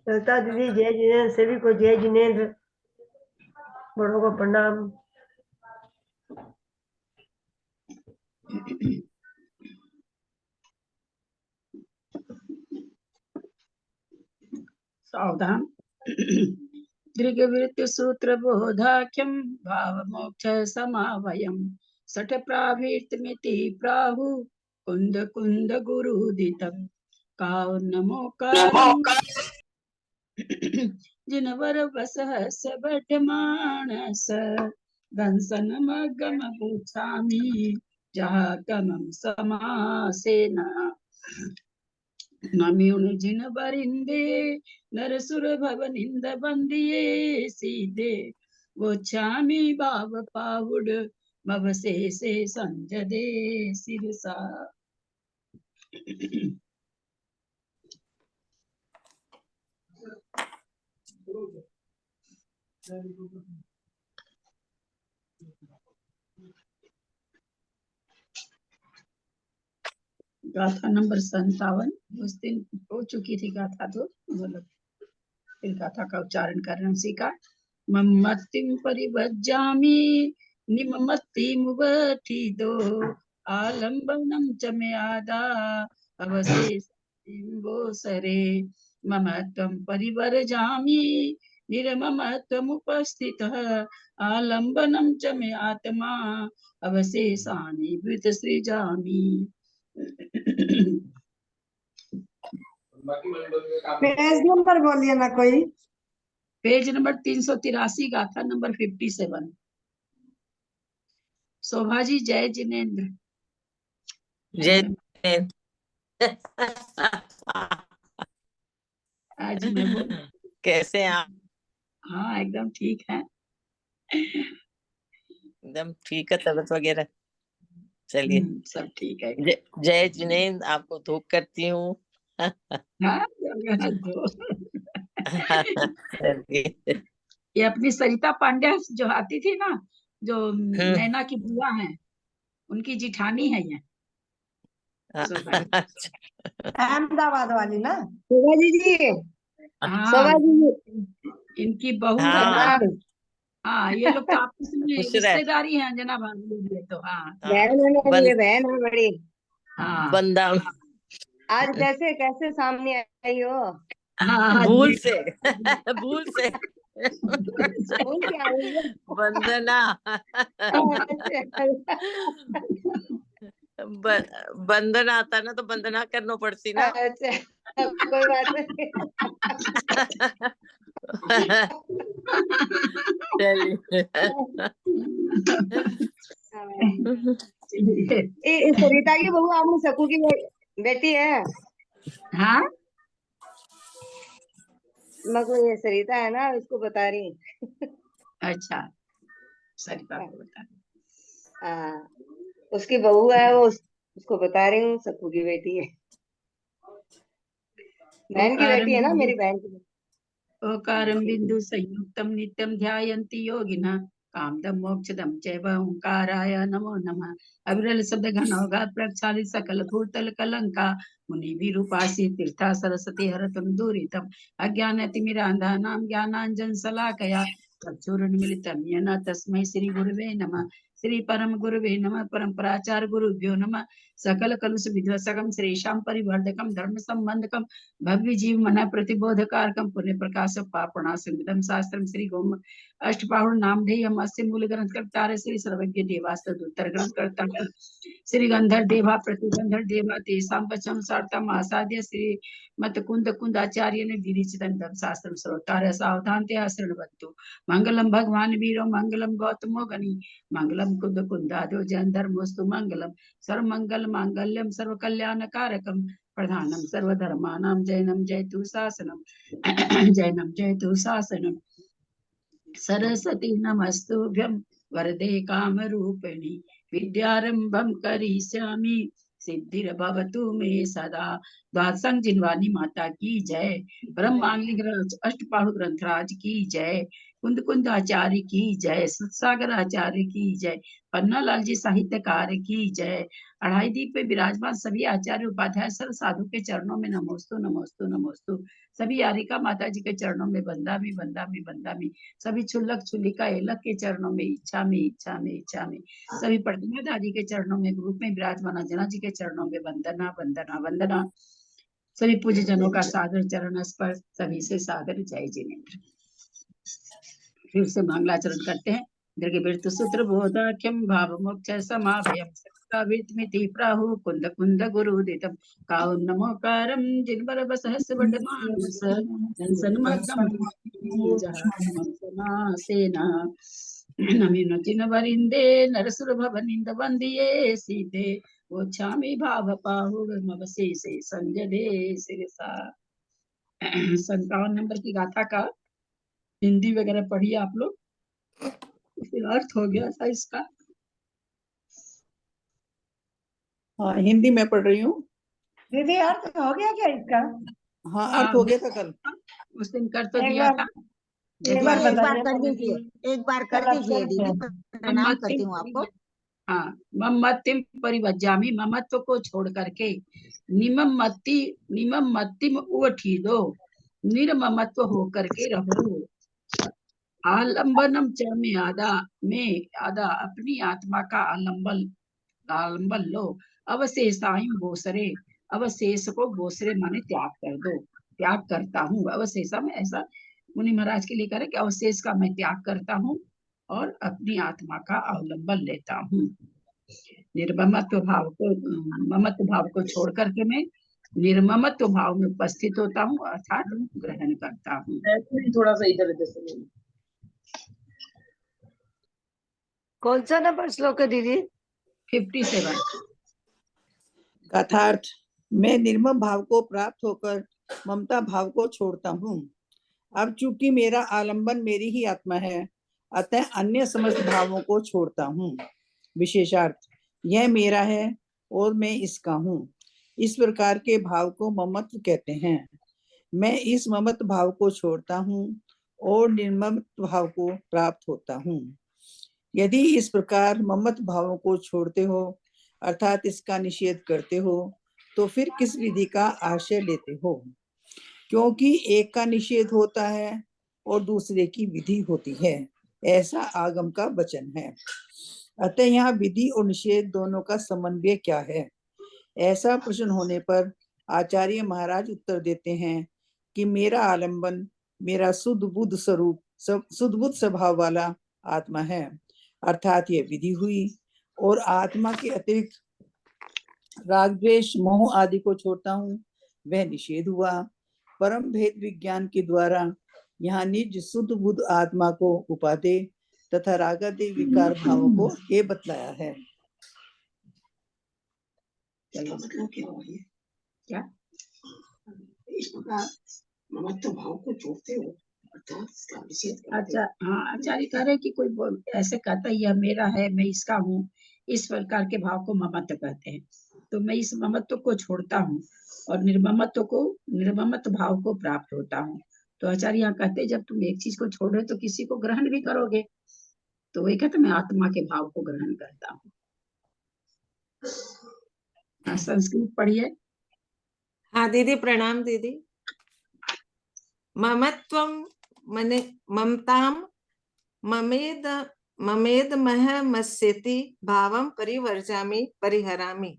लता दीदी जय जिनेन्द्र, सभी को जय जिनेन्द्र, बड़ों को प्रणाम। सावधान। दृग्वृत्ति सूत्र बोधाख्यम भाव मोक्ष समावयम सठ प्रावृत्तिमिति प्राहु कुंद कुंद गुरुदितम काव नमो कारम जिनवर वसहस बटमानस दंसन मगम पूछामि जहाँ कमम समासेन नम्युनि जिन बरिंदे नरसुर भव निंद बंदिये सीधे गोच्छामि भाव पावुड भव से संजदे सिरसा। गाथा नंबर 57 उस दिन हो चुकी थी गाथा, तो मतलब फिर गाथा का उच्चारण करना सीखा। मम्मतिम परिवज्जामि निममत्तिमुवठिदो आलम्बनम च मे आदा अवशेषो सरे मम त्वं परिवर्जामि निर्ममत्वमुपस्थितः आलम्बनम च मे आत्मा अवशेषानि वृतसृजामि। पेज नंबर बोलिए ना कोई। पेज नंबर 383, गाथा नंबर 57। शोभा जी जय जिनेन्द्र। जय जिनेन्द्र। आज मैं बोल कैसे हैं आप? हाँ एकदम ठीक है। एकदम ठीक है, तबीयत वगैरह? चलिए सब ठीक है। जय जिनेन्द्र, आपको धूप करती हूँ। हाँ, ये अपनी सरिता पांड्या जो आती थी ना, जो नैना की बुआ है, उनकी जिठानी है ये। अहमदाबाद वाली ना शोभा जी। हाँ, शोभा जी इनकी बहू है हाँ। ना। हाँ, ये लोग तो आपस में खुश रहे। रिश्तेदारी हैं जना भाभी, तो हाँ बहन है मेरी, ये बहन है बड़ी। हाँ बंदा आज कैसे कैसे सामने आई हो? हाँ भूल जी। से भूल से भूल के आई हो? वंदना बंधन आता ना तो वंदना करना पड़ती ना। अच्छा, कोई बात नहीं। सरिता की बहू आपने सकू की बेटी है? हाँ, मगर ये सरिता है ना, इसको बता रही। अच्छा सरिता को बता। हाँ, उसकी बहू है वो, उसको बता रही हूँ, सकू की बेटी है। बहन की बेटी है ना, मेरी बहन की। ओकारं बिंदु संयुक्तम नित्यम ध्यायन्ति योगिनः कामदम मोक्षदम चैव ओंकाराय नमो नमः। अविरल शब्द घनौघात प्रक्षालित सकल भूतल कलंका मुनि विरूपासी तीर्था सरस्वती हरतम दूरितम अज्ञानतिमिरान्धानां ज्ञानांजन शलाकया चक्षुरुन्मीलितं येन तस्मै श्री गुरुवे नमः। श्री परम गुरुवे नमः। परम्पराचार्य गुरुभ्यो नमः। सकल कलुष विध्वंसकम श्रीशां परिवर्धकम धर्म संबंधकम भव्य जीव मन प्रतिबोधकारकम पुण्य प्रकाश पापणासंविदम शास्त्रम श्री गोम अष्टपाहुर नामधेयम अस्य मूल ग्रंथ कर्ता श्री सर्वज्ञ देवास्त्र उत्तर ग्रंथ कर्ता श्री गंधर देवा प्रतिगंधर देवा तेसां वचम सार्थम आसाद्य श्री मत कुंद कुंदाचार्य ने विरिचितं धर्म शास्त्रम सर्वकार सावधान ते आश्रणवन्तु मंगलम भगवान वीरो मंगलम गौतमो गणि मंगलम कुंद कुंदादो जन धर्मोस्तु मंगलम सर्वमंगल मांगल्यम सर्व कल्याण कारकम प्रधानम सर्वधर्मानां जैनम जयतु शासनम जैनम जयतु शासनम सरस्वती नमस्तुभ्यं वरदे कामरूपिणी विद्यारंभं करिष्यामि सिद्धिर्भवतु मे सदा। द्वादशं जिनवानी माता की जय। ब्रह्मांगली अष्टपाहु ग्रंथराज की जय। कुंद कुंद आचार्य की जय, सागर आचार्य की जय, पन्ना लाल जी साहित्यकार की जय। अढ़ाई दीप पे विराजमान सभी आचार्य उपाध्याय सर्व साधु के चरणों में नमोस्तु नमोस्तु नमोस्तु। सभी यारिका माता जी के चरणों में बंदामी बंदामी बंदामी। सभी छुल्लक छुल्लिका एलक के चरणों में इच्छा में इच्छा में इच्छा में। सभी प्रतिमा दादी के चरणों में, ग्रुप में विराजमान अंजना जी के चरणों में वंदना वंदना वंदना। सभी पूज्य जनों का सादर चरण स्पर्श, सभी से सादर जय जिनेन्द्र। फिर से मंगलाचरण करते हैं। दीर्घ सूत्र बोधाख्यम भाव मोक्ष समाभयम सवितमिति प्राहु कुंद कुंद गुरुदितम काउन नमोकारम जिनवर बसहस वडमानस सन्मग्नम सेना नमीन जिन वरिंदे नरसुर भवनिंद वंदिये सीते गोच्छामि भाव पाहुर्मवशेषे संजदे सिरसा। 57 नंबर की गाथा का हिंदी वगैरह पढ़िए आप लोग, फिर अर्थ हो गया था इसका। हाँ, हिंदी में पढ़ रही हूँ। दीदी अर्थ हो गया क्या इसका? हाँ, अर्थ हो गया था कल। उस दिन कर तो एक दिया बार था। एक बार दीदी एक बार बताइए कर तो। दीजिए, एक बार कर कल दीजिए अच्छे दीदी, से। प्रणाम करती हूँ आपको। हाँ, ममत्तिम परिवज्जामि, ममत्व को छोड़ करके निमम मत्तिम उठी दो, निर्ममत्व हो करके रहो। आलंबनम च में आदा अपनी आत्मा का आलंबन लो। अवशेषायु बोसरे, अवशेष को बोसरे माने त्याग कर दो। त्याग करता हूँ अवशेषा में, ऐसा मुनि महाराज के लिए करे कि अवशेष का मैं त्याग करता हूँ और अपनी आत्मा का अवलंबन लेता हूँ। निर्ममत्व भाव को, ममत्व भाव को छोड़ करके मैं निर्ममत्व भाव में उपस्थित होता हूँ, अर्थात ग्रहण करता हूँ। थोड़ा सा इधर उधर से कौन सा नंबर श्लोक है दीदी? 57। कथार्थ, मैं निर्मम भाव को प्राप्त होकर ममता भाव को छोड़ता हूँ। अब चूंकि मेरा आलंबन मेरी ही आत्मा है, अतः अन्य समस्त भावों को छोड़ता हूँ। विशेषार्थ, यह मेरा है और मैं इसका हूँ। इस प्रकार के भाव को ममत्व कहते हैं। मैं इस ममत्व भाव को छोड़ता हूँ और निर्ममत्व भाव को प्राप्त होता हूँ। यदि इस प्रकार ममत्व भावों को छोड़ते हो, अर्थात इसका निषेध करते हो, तो फिर किस विधि का आश्रय लेते हो? क्योंकि एक का निषेध होता है और दूसरे की विधि होती है, ऐसा आगम का वचन है। अतः यहाँ विधि और निषेध दोनों का समन्वय क्या है? ऐसा प्रश्न होने पर आचार्य महाराज उत्तर देते हैं कि मेरा आलंबन मेरा शुद्ध बुद्ध स्वरूप, शुद्ध बुद्ध स्वभाव वाला आत्मा है, अर्थात ये विधि हुई। और आत्मा के अतिरिक्त राग द्वेष मोह आदि को छोड़ता हूँ, वह निषेध हुआ। परम भेद विज्ञान के द्वारा यहाँ निज शुद्ध बुद्ध आत्मा को उपादेय तथा रागादि विकार भावों को ये बतलाया है। मतलब क्या हुआ ये? क्या? इस प्रकार ममत्व भाव को छोड़ते हो, अर्थात इसका निषेध करते अच्छा, हाँ, आचार्य कह रहे कि कोई ऐसे कहता है यह मेरा है, मैं इसका हूँ, इस प्रकार के भाव को ममत्व कहते हैं। तो मैं इस ममत्व को छोड़ता हूँ और निर्ममत्व भाव को प्राप्त होता हूँ। तो आचार्य यहाँ कहते हैं जब तुम एक चीज को छोड़ रहे तो किसी को ग्रहण भी करोगे, तो वही कहते मैं आत्मा के भाव को ग्रहण करता हूँ। संस्कृत पढ़िए। हाँ दीदी, प्रणाम दीदी। ममत्वम मने ममताम ममेद महमस्यति भावम परिवर्जामि परिहरामि।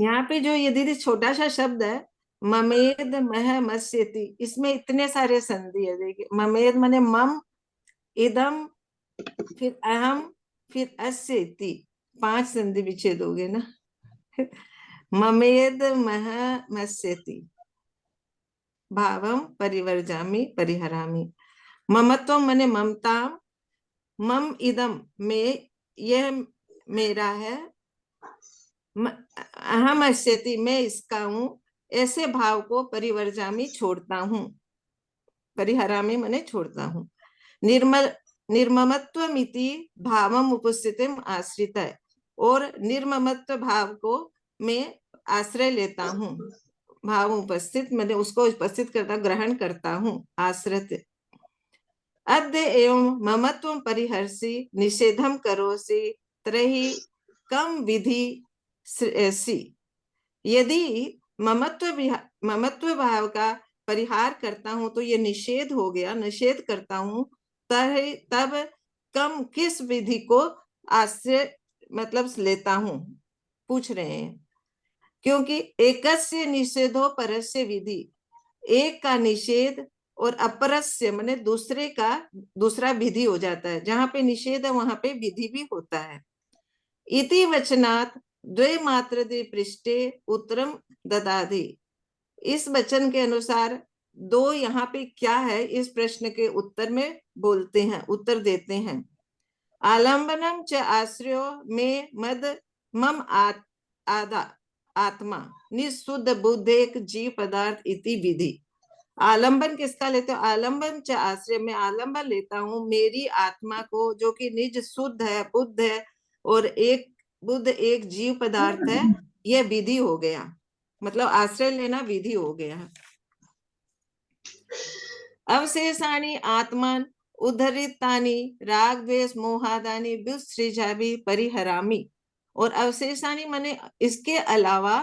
यहाँ पे जो ये दीदी छोटा सा शब्द है ममेद महमस्यति, इसमें इतने सारे संधि है। देखिए, ममेद माने मम, इदम, फिर अहम, फिर अस्यति, 5 संधि विच्छेद हो गए ना। ममेद महमस्यति भावम परिवर्जामि परिहरामि। ममत्व माने ममता, मम इदम में यह मेरा है, अहम अस्यति मैं इसका हूं, ऐसे भाव को परिवर्जामि छोड़ता हूं। परिहरामि माने छोड़ता हूं। निर्ममत्वमिति भावम उपस्थितिम आश्रित है, और निर्ममत्व भाव को मैं आश्रय लेता हूँ। भाव उपस्थित मैंने उसको उपस्थित करता, ग्रहण करता हूँ, आश्रित। अद्य एवं ममत्वं परिहर्षि निषेधम करोसि त्रहि कम विधि सी। यदि ममत्व भाव का परिहार करता हूं तो ये निषेध हो गया, निषेध करता हूं तब कम किस विधि को आश्रय मतलब लेता हूं, पूछ रहे हैं। क्योंकि एकस्य निषेधो परस्य विधि, एक का निषेध और अपरस्य माने दूसरे का दूसरा विधि हो जाता है। जहां पे निषेध है वहां पे विधि भी होता है। इति वचनात् द्वे मात्र दे पृष्ठे उत्तरम ददाति। इस वचन के अनुसार दो यहाँ पे क्या है इस प्रश्न के उत्तर में बोलते हैं, उत्तर देते हैं। आलंबनम च आश्रयो में मद मम आदा आत्मा निशुद्ध बुद्धेक जीव पदार्थ इति विधि। आलंबन किसका लेते हो? आलंबन च आश्रय में आलंबन लेता हूं मेरी आत्मा को जो कि निज शुद्ध है, बुद्ध है और एक बुद्ध एक जीव पदार्थ है। यह विधि हो गया, मतलब आश्रय लेना विधि हो गया। अवशेषाणि आत्मान उद्धरितानि राग द्वेष मोहादानि विसृजामि परिहरामि। और अवशेषाणि माने इसके अलावा,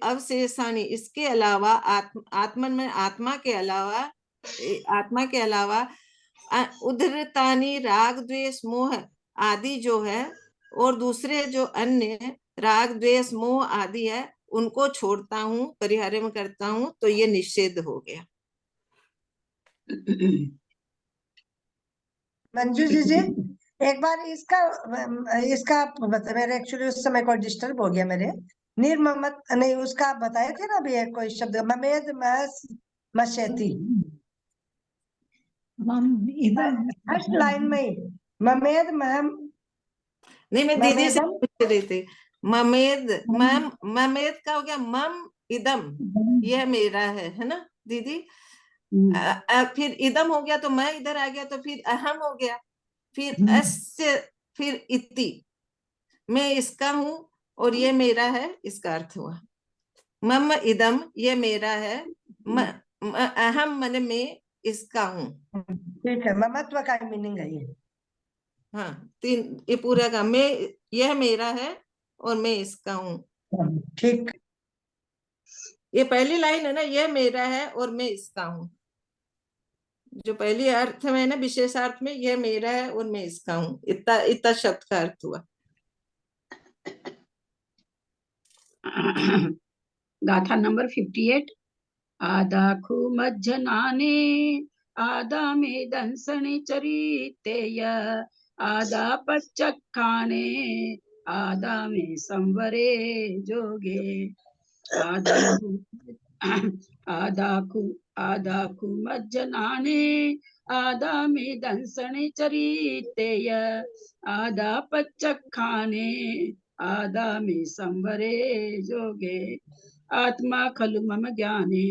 अवशेषाणि इसके अलावा, आत्मन में आत्मा के अलावा उद्धरितानि राग द्वेष मोह आदि जो है और दूसरे जो अन्य राग द्वेष मोह आदि है उनको छोड़ता हूं, परिहार करता हूं, तो ये निषेध हो गया। मंजू जी एक बार इसका मतलब मेरे एक्चुअली उस समय कोई डिस्टर्ब हो गया मेरे निर्ममत नहीं उसका बताए थे ना अभी एक कोई शब्द ममेद मशेती फर्स्ट लाइन में ही ममेद महम नहीं, मैं दीदी से ममेदम पूछ रही थी। ममेद का हो गया मम इदम, यह मेरा है ना दीदी। फिर इदम हो गया तो मैं इधर आ गया तो फिर अहम हो गया, फिर अस्य, फिर इति, मैं इसका हूं और ये मेरा है, इसका अर्थ हुआ मम इदम, ये मेरा है, अहम माने मैं इसका हूं। ठीक है, ममत्व का मीनिंग है ये। हाँ, तीन ये पूरा का मैं, यह मेरा है और मैं इसका हूँ। ठीक, ये पहली लाइन है ना, यह मेरा है और मैं इसका हूँ। जो पहली अर्थ में है ना, विशेषार्थ में, यह मेरा है और मैं इसका हूँ, इतना शब्द का अर्थ हुआ। गाथा नंबर 58। आदाखु मज्जनाने आदा में दंसने चरितेय आदा पच्चखाने आदा में संवरे जोगे आदाखु मज्जनाने आदा में दंसने चरितेय आदा पच्चखाने आदा में संवरे जोगे आत्मा खलु मम ज्ञाने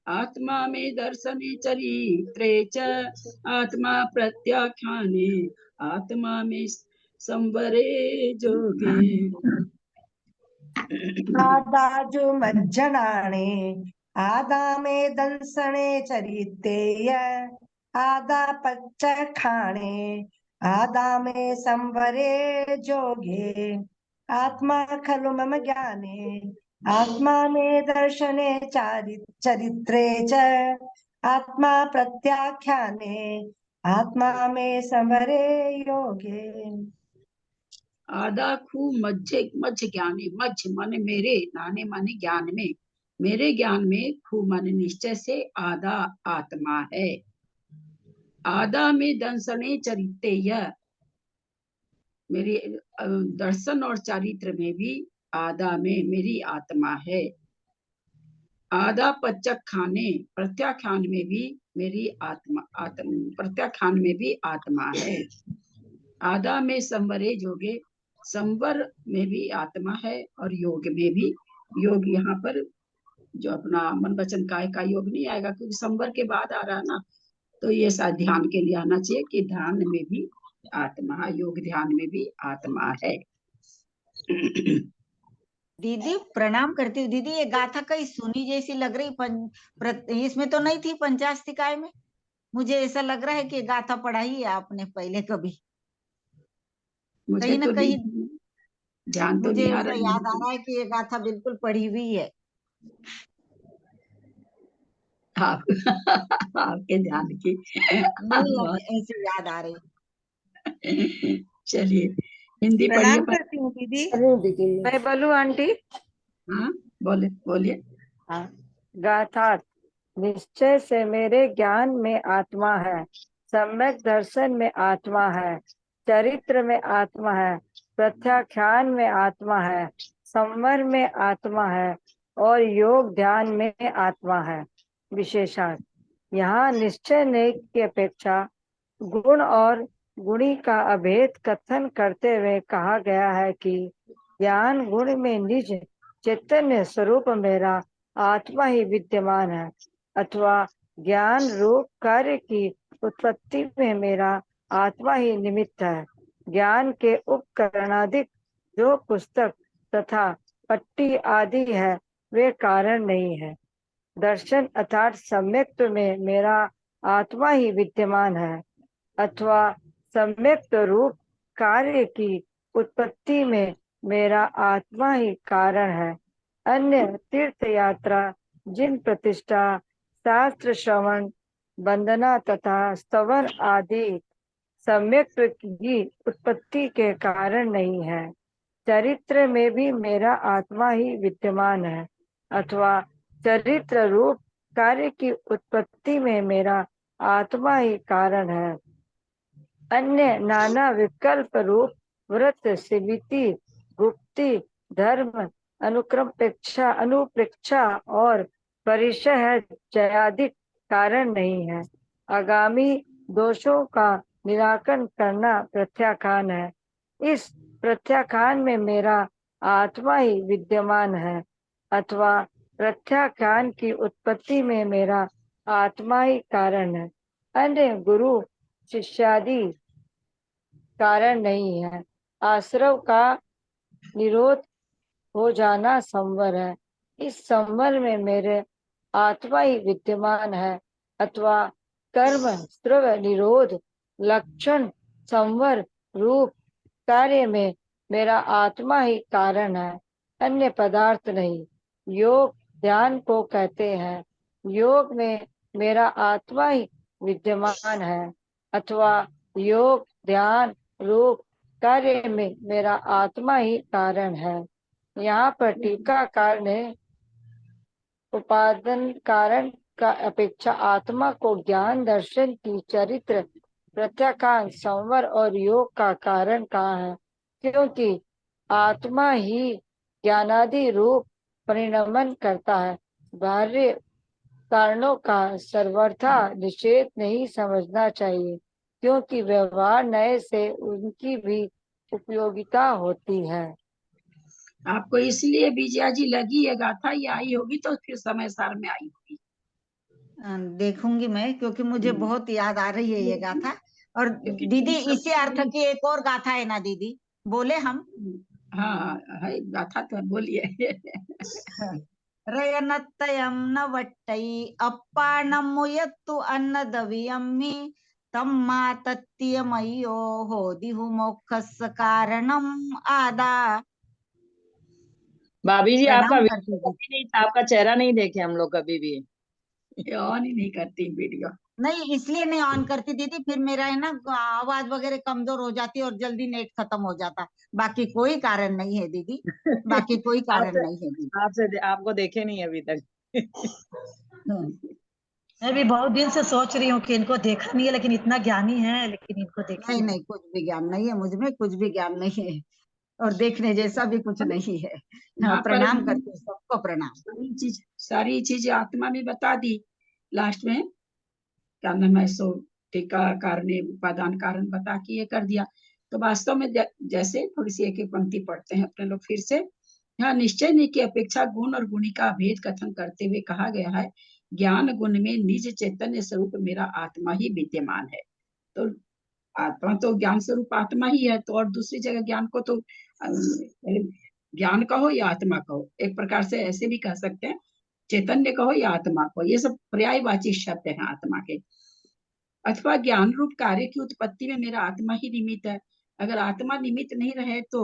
आत्मा में दर्शने चरित्रे च आत्मा प्रत्याख्याने आत्मा में संवरे जोगे। आदाजु मज्जनाने आदा में दंसने चरितेय आदा पच्च खाने आदा में संवरे जोगे आत्मा खलु मम ज्ञाने आत्मा में दर्शने चरित्रे च आत्मा प्रत्याख्याने आत्मा में संवरे योगे। आदाखु मज्ज ज्ञाने, मज्ज माने मेरे, नाने माने ज्ञान में, मेरे ज्ञान में, खू माने निश्चय से, आदा आत्मा है। आदा में दंसने चरितेय, मेरी दर्शन और चारित्र में भी आदा में मेरी आत्मा है। आदा पच्चखाने, प्रत्याख्यान में भी मेरी आत्मा, प्रत्याख्यान में भी आत्मा है। आदा में संवरे जोगे, संवर में भी आत्मा है और योग में भी। योग यहाँ पर जो अपना मन वचन काय का योग नहीं आएगा क्योंकि संवर के बाद आ रहा ना, तो ये शायद ध्यान के लिए आना चाहिए कि ध्यान में भी आत्मा, योग ध्यान में भी आत्मा है। दीदी प्रणाम करती हूँ। दीदी ये गाथा कहीं सुनी जैसी लग रही, इसमें तो नहीं थी पंचास्तिकाय में? मुझे ऐसा लग रहा है कि ये गाथा पढ़ा ही है आपने पहले कभी, मुझे कहीं ना तो कहीं नहीं ध्यान तो मुझे नहीं आ ऐसा रहा याद आ रहा है कि ये गाथा बिल्कुल पढ़ी हुई है। आप आपके ध्यान की नहीं, बहुत ऐसे याद आ रही। चलिए हिंदी पढ़िए प्रणाम करती हूँ दीदी। अरे दीदी मैं बोलूं आंटी? हाँ बोले बोलिए। हाँ। गाथा निश्चय से मेरे ज्ञान में आत्मा है, सम्यक दर्शन में आत्मा है, चरित्र में आत्मा है, प्रत्याख्यान में आत्मा है, संवर में आत्मा है और योग ध्यान में आत्मा है। विशेषण यहाँ निश्चय ने की अपेक्षा गुण और गुणी का अभेद कथन करते हुए कहा गया है कि ज्ञान गुण में निज चैतन्य स्वरूप मेरा आत्मा ही विद्यमान है, अथवा ज्ञान रूप कार्य की उत्पत्ति में मेरा आत्मा ही निमित्त है। ज्ञान के उपकरणाधिक जो पुस्तक तथा पट्टी आदि है वे कारण नहीं है। दर्शन अर्थात सम्यक्त्व में मेरा आत्मा ही विद्यमान है, अथवा सम्यक्त रूप कार्य की उत्पत्ति में मेरा आत्मा ही कारण है। अन्य तीर्थ यात्रा जिन प्रतिष्ठा शास्त्र श्रवण वंदना तथा स्तवन आदि सम्यक्त की उत्पत्ति के कारण नहीं है। चरित्र में भी मेरा आत्मा ही विद्यमान है, अथवा चरित्र रूप कार्य की उत्पत्ति में मेरा आत्मा ही कारण है। अन्य नाना विकल्प रूप व्रत सिविति गुप्ति धर्म अनुप्रेक्षा और परिचय जयादि कारण नहीं है। आगामी दोषों का निराकरण करना प्रत्याख्यान है। इस प्रत्याख्यान में मेरा आत्मा ही विद्यमान है, अथवा प्रत्याख्यान की उत्पत्ति में मेरा आत्मा ही कारण है। अन्य गुरु शिष्यादि कारण नहीं है। आश्रव का निरोध हो जाना संवर है। इस संवर में मेरे आत्मा ही विद्यमान है, अथवा कर्म स्रव निरोध लक्षण संवर रूप कार्य में मेरा आत्मा ही कारण है, अन्य पदार्थ नहीं। योग ध्यान को कहते हैं। योग में मेरा आत्मा ही विद्यमान है, अथवा योग ध्यान रूप कार्य में मेरा आत्मा ही कारण है। यहाँ पर टीकाकार ने उपादान कारण का अपेक्षा आत्मा को ज्ञान दर्शन की चरित्र प्रत्याख्यान संवर और योग का कारण कहा है, क्योंकि आत्मा ही ज्ञानादि रूप परिणमन करता है। बाह्य कारणों का सर्वथा निषेध नहीं समझना चाहिए, क्योंकि व्यवहार नए से उनकी भी उपयोगिता होती है। आपको इसलिए विजया जी लगी ये गाथा, ये आई होगी तो फिर समय सार में आई होगी। देखूंगी मैं, क्योंकि मुझे बहुत याद आ रही है ये गाथा। और क्योंकि दीदी सब इसी अर्थ की एक और गाथा है ना दीदी, बोले हम? हाँ है गाथा तो बोलिए। रयनत्तयं न वट्टै अप्पाणमुयत्तु अन्नदवियम्मि तम्मा तत्तियमय्यो होदिहु मोक्षस्य कारणम आदा। भाभी जी आपका प्रणाम करती वीडियो हूँ। कभी नहीं, आपका चेहरा नहीं देखे हम लोग कभी भी। ये ऑन ही नहीं करती वीडियो। नहीं, इसलिए नहीं ऑन करती दीदी, फिर मेरा है ना आवाज वगैरह कमजोर हो जाती है और जल्दी नेट खत्म हो जाता। बाकी कोई कारण नहीं है दीदी, बाकी कोई कारण आपसे नहीं है दीदी। आपसे आपको देखे नहीं अभी तक। मैं भी बहुत दिन से सोच रही हूँ कि इनको देखा नहीं है, लेकिन इतना ज्ञानी है, लेकिन इनको देखी नहीं नहीं। नहीं, कुछ भी ज्ञान नहीं है मुझ में, कुछ भी ज्ञान नहीं है और देखने जैसा भी कुछ नहीं है। हाँ, यहाँ पर प्रणाम करती हूँ, सबको प्रणाम। सारी चीजें आत्मा में बता दी। लास्ट में क्या नाम है सो टीकाकार ने उपादान कारण बता के ये कर दिया। तो वास्तव में जैसे थोड़ी सी एक एक पंक्ति पढ़ते हैं अपने लोग फिर से। यहाँ निश्चय ने की अपेक्षा गुण और गुणी का भेद कथन करते हुए कहा गया है, ज्ञान गुण में निज चैतन्य स्वरूप मेरा आत्मा ही विद्यमान है। तो आत्मा तो ज्ञान स्वरूप आत्मा ही है, तो और दूसरी जगह ज्ञान को तो ज्ञान कहो या आत्मा कहो, एक प्रकार से ऐसे भी कह सकते हैं, चैतन्य कहो या आत्मा को, ये सब पर्यायवाची शब्द हैं आत्मा के। अथवा ज्ञान रूप कार्य की उत्पत्ति में मेरा आत्मा ही निमित्त है। अगर आत्मा निमित्त नहीं रहे तो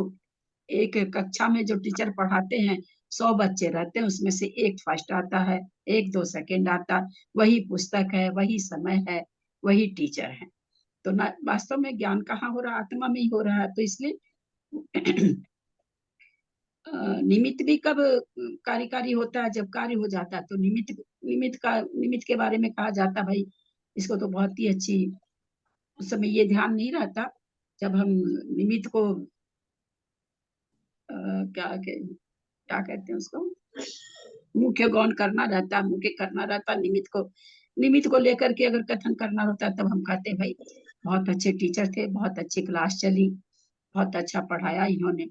एक कक्षा में जो टीचर पढ़ाते हैं 100 बच्चे रहते हैं, उसमें से एक फर्स्ट आता है, एक 2 सेकंड आता, वही पुस्तक है, वही समय है, वही टीचर है। तो ना वास्तव में ज्ञान कहाँ हो रहा, आत्मा में ही हो रहा है। तो इसलिए निमित्त भी कब कार्यकारी होता है, जब कार्य हो जाता है। तो निमित्त के बारे में कहा जाता भाई, इसको तो बहुत ही अच्छी, उस समय ये ध्यान नहीं रहता जब हम निमित्त को क्या कहते हैं उसको, मुख्य गौण करना रहता, मुख्य करना रहता। निमित्त को लेकर के अगर कथन करना होता है तब हम कहते भाई बहुत अच्छे टीचर थे, बहुत अच्छी क्लास चली, बहुत अच्छा पढ़ाया इन्होंने।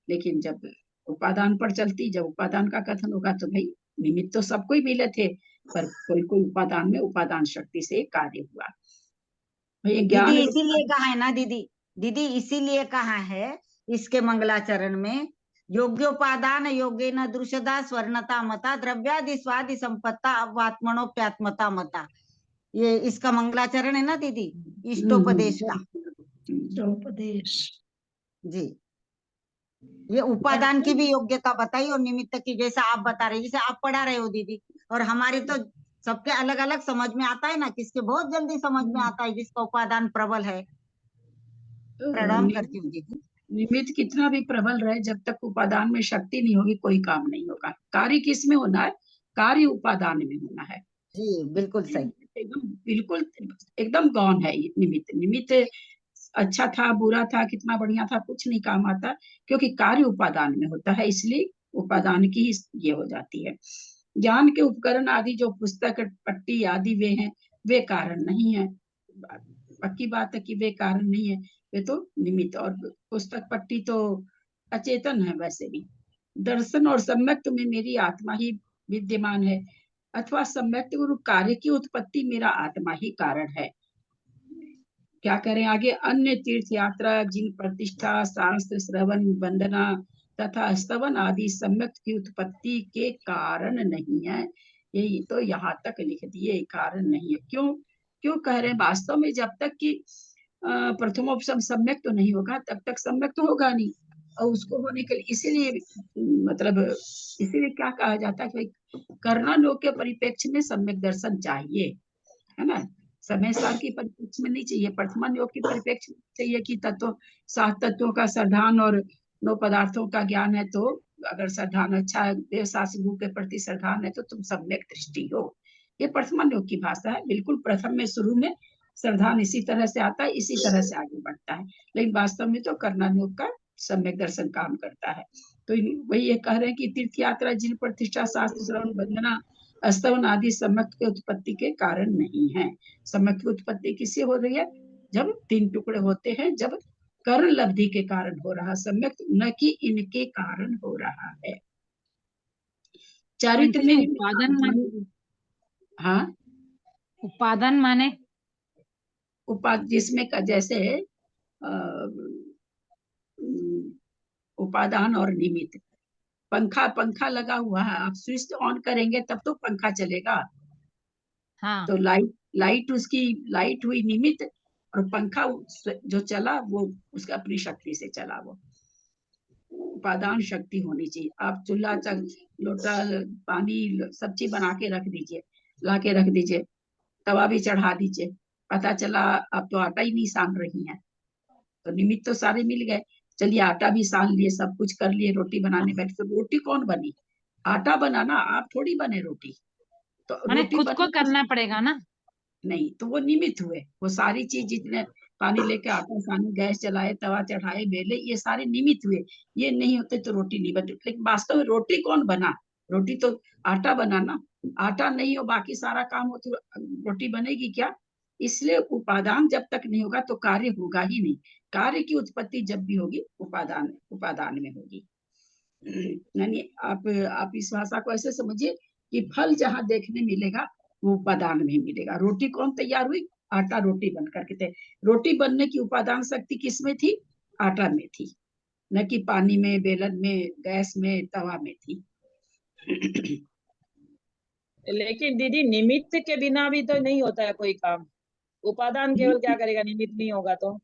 लेकिन जब उपादान पर चलती, जब उपादान का कथन होगा तो भाई निमित्त तो सबको ही मिले थे, पर कोई कोई उपादान में उपादान शक्ति से कार्य हुआ। भाई ज्ञान दीदी इसीलिए कहा है ना दीदी इसीलिए कहा है इसके मंगलाचरण में, योग्योपादान योगे न दृशदा स्वर्णता मता द्रव्यादि स्वादि संपत्ता अवात्मनोप्यात्मता मता। ये इसका मंगलाचरण है ना दीदी, इष्टोपदेश का। उपदेश जी, ये उपादान की भी योग्यता बताई और निमित्त की, जैसा आप बता रहे, जैसे आप पढ़ा रहे हो दीदी, और हमारी तो सबके अलग अलग समझ में आता है ना, किसके बहुत जल्दी समझ में आता है जिसका उपादान प्रबल है। प्रणाम करती हूँ दीदी। निमित्त कितना भी प्रबल रहे, जब तक उपादान में शक्ति नहीं होगी कोई काम नहीं होगा। कार्य किस में होना है, कार्य उपादान में होना है। जी बिल्कुल सही, बिल्कुल एकदम गौण है ये निमित्त अच्छा था बुरा था कितना बढ़िया था कुछ नहीं काम आता, क्योंकि कार्य उपादान में होता है, इसलिए उपादान की ही ये हो जाती है। ज्ञान के उपकरण आदि जो पुस्तक पट्टी आदि वे हैं, वे कारण नहीं है। पक्की बात है कि वे कारण नहीं है, वे तो निमित्त। और पुस्तक पट्टी तो अचेतन है वैसे भी। दर्शन और सम्यक्त में मेरी आत्मा ही विद्यमान है, अथवा सम्यक्त रूप कार्य की उत्पत्ति मेरा आत्मा ही कारण है। क्या करें आगे, अन्य तीर्थ यात्रा जिन प्रतिष्ठा शास्त्र श्रवण वंदना तथा स्तवन आदि सम्यक्त की उत्पत्ति के कारण नहीं है। यही तो यहाँ तक लिख दिए, कारण नहीं है। क्यों क्यों कह रहे हैं, वास्तव में जब तक कि प्रथमोपसम सम्यक तो नहीं होगा तब तक सम्यक तो होगा नहीं। और उसको होने के लिए इसीलिए मतलब इसीलिए क्या कहा जाता है कि करना लोग के परिप्रेक्ष्य में सम्यक दर्शन चाहिए, है ना। समय सार की परिप्रेक्ष्य में नहीं चाहिए, प्रथमान योग की परिप्रेक्ष्य में चाहिए कि तत्व 7 तत्वों का श्रद्धान और 9 पदार्थों का ज्ञान है। तो अगर श्रद्धान अच्छा है, देव शास्त्र के प्रति श्रद्धान है तो तुम सम्यक दृष्टि हो। ये प्रथमान योग की भाषा है। बिल्कुल प्रथम में शुरू में श्रद्धान इसी तरह से आता है, इसी तरह से आगे बढ़ता है, लेकिन वास्तव में तो करना योग का सम्यक दर्शन काम करता है। तो वही ये कह रहे हैं कि तीर्थ यात्रा जिन प्रतिष्ठा शास्त्र श्रवण वंदना स्तवन आदि सम्यक के उत्पत्ति के कारण नहीं है। सम्यक की उत्पत्ति किससे हो रही है, जब 3 टुकड़े होते हैं, जब कर्ण लब्धि के कारण हो रहा सम्यक, न कि इनके कारण हो रहा है। चारित्र में उपादान माने, हाँ उपादान माने जिसमें जैसे उपादान और निमित्त। पंखा लगा हुआ है, आप स्विच ऑन करेंगे तब तो पंखा चलेगा। हाँ तो लाइट उसकी लाइट हुई निमित्त, और पंखा जो चला वो उसका अपनी शक्ति से चला। वो उपादान शक्ति होनी चाहिए। आप चूल्हा लोटा पानी सब्जी बना के रख दीजिए, ला के रख दीजिए, तवा भी चढ़ा दीजिए, पता चला आप तो आटा ही नहीं सान रही हैं, तो निमित्त तो सारे मिल गए। चलिए आटा भी सान लिए, सब कुछ कर लिए, रोटी बनाने बैठे, तो रोटी कौन बनी, आटा बनाना, आप थोड़ी बने रोटी। तो माने रोटी खुद को करना पड़ेगा ना। नहीं, तो वो निमित्त हुए। वो सारी चीज जितने पानी लेके आटा सानी, गैस चलाए, तवा चढ़ाए, बेले, ये सारे निमित्त हुए। ये नहीं होते तो रोटी नहीं बनती। लेकिन वास्तव में रोटी कौन बना, रोटी तो आटा बना ना। आटा नहीं हो बाकी सारा काम हो तो रोटी बनेगी क्या। इसलिए उपादान जब तक नहीं होगा तो कार्य होगा ही नहीं। कार्य की उत्पत्ति जब भी होगी उपादान में होगी। यानी आप इस भाषा को ऐसे समझिए कि फल जहाँ देखने मिलेगा वो उपादान में मिलेगा। रोटी कौन तैयार हुई, आटा रोटी बन करके थे। रोटी बनने की उपादान शक्ति किसमें थी, आटा में थी, न कि पानी में, बेलन में, गैस में, तवा में थी। लेकिन दीदी निमित्त के बिना भी तो नहीं होता है कोई काम। उपादान केवल क्या करेगा, निमित्त नहीं होगा तो?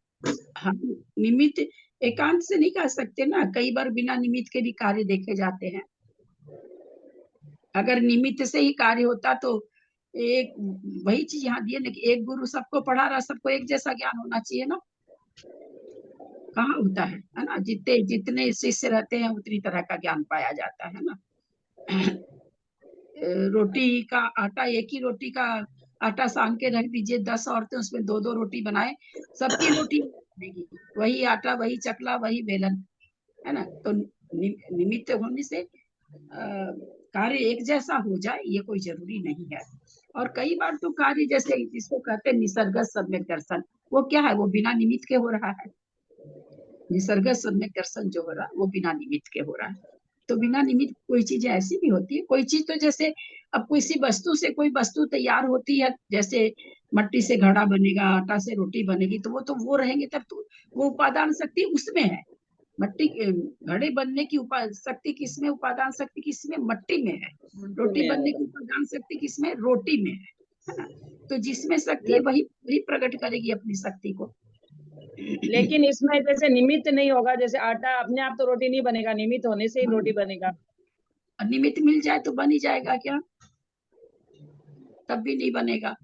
हाँ, निमित्त एकांत से नहीं कह सकते ना, कई बार बिना निमित्त के भी कार्य देखे जाते हैं। अगर निमित्त से ही कार्य होता तो एक वही चीज यहाँ दी है ना कि एक गुरु सबको पढ़ा रहा, सबको एक जैसा ज्ञान होना चाहिए ना, कहाँ होता है ना? जितने जितने शिष्य रहते हैं उतनी तरह का ज्ञान पाया जाता है ना। रोटी का आटा, एक ही रोटी का आटा सान के रख दीजिए, 10 औरतें उसमें 2-2 रोटी बनाए, सबकी रोटी बनेगी, वही आटा, वही चकला, वही बेलन, है ना? तो निमित्त होने से कार्य एक जैसा हो जाए ये कोई जरूरी नहीं है। और कई बार तो कार्य जैसे जिसको कहते हैं निसर्ग सम्यक दर्शन, वो क्या है? वो बिना निमित्त के हो रहा है। निसर्ग सम्यक दर्शन जो हो रहा है वो बिना निमित्त के हो रहा है। तो बिना निमित्त कोई चीज ऐसी भी होती है, कोई चीज तो जैसे अब किसी वस्तु से कोई वस्तु तैयार होती है, जैसे मट्टी से घड़ा बनेगा, आटा से रोटी बनेगी, तो वो रहेंगे तब तो वो उपादान शक्ति उसमें है। मट्टी घड़े बनने की शक्ति किसमें, उपादान शक्ति किसमें? मट्टी में है। रोटी बनने की उपादान शक्ति किसमें? रोटी में है ना? तो जिसमें शक्ति है वही वही प्रकट करेगी अपनी शक्ति को। लेकिन इसमें जैसे निमित्त नहीं होगा, जैसे आटा अपने आप तो रोटी नहीं बनेगा, निमित्त होने से ही रोटी बनेगा। और निमित्त मिल जाए तो बन ही जाएगा क्या? तब भी नहीं बनेगा।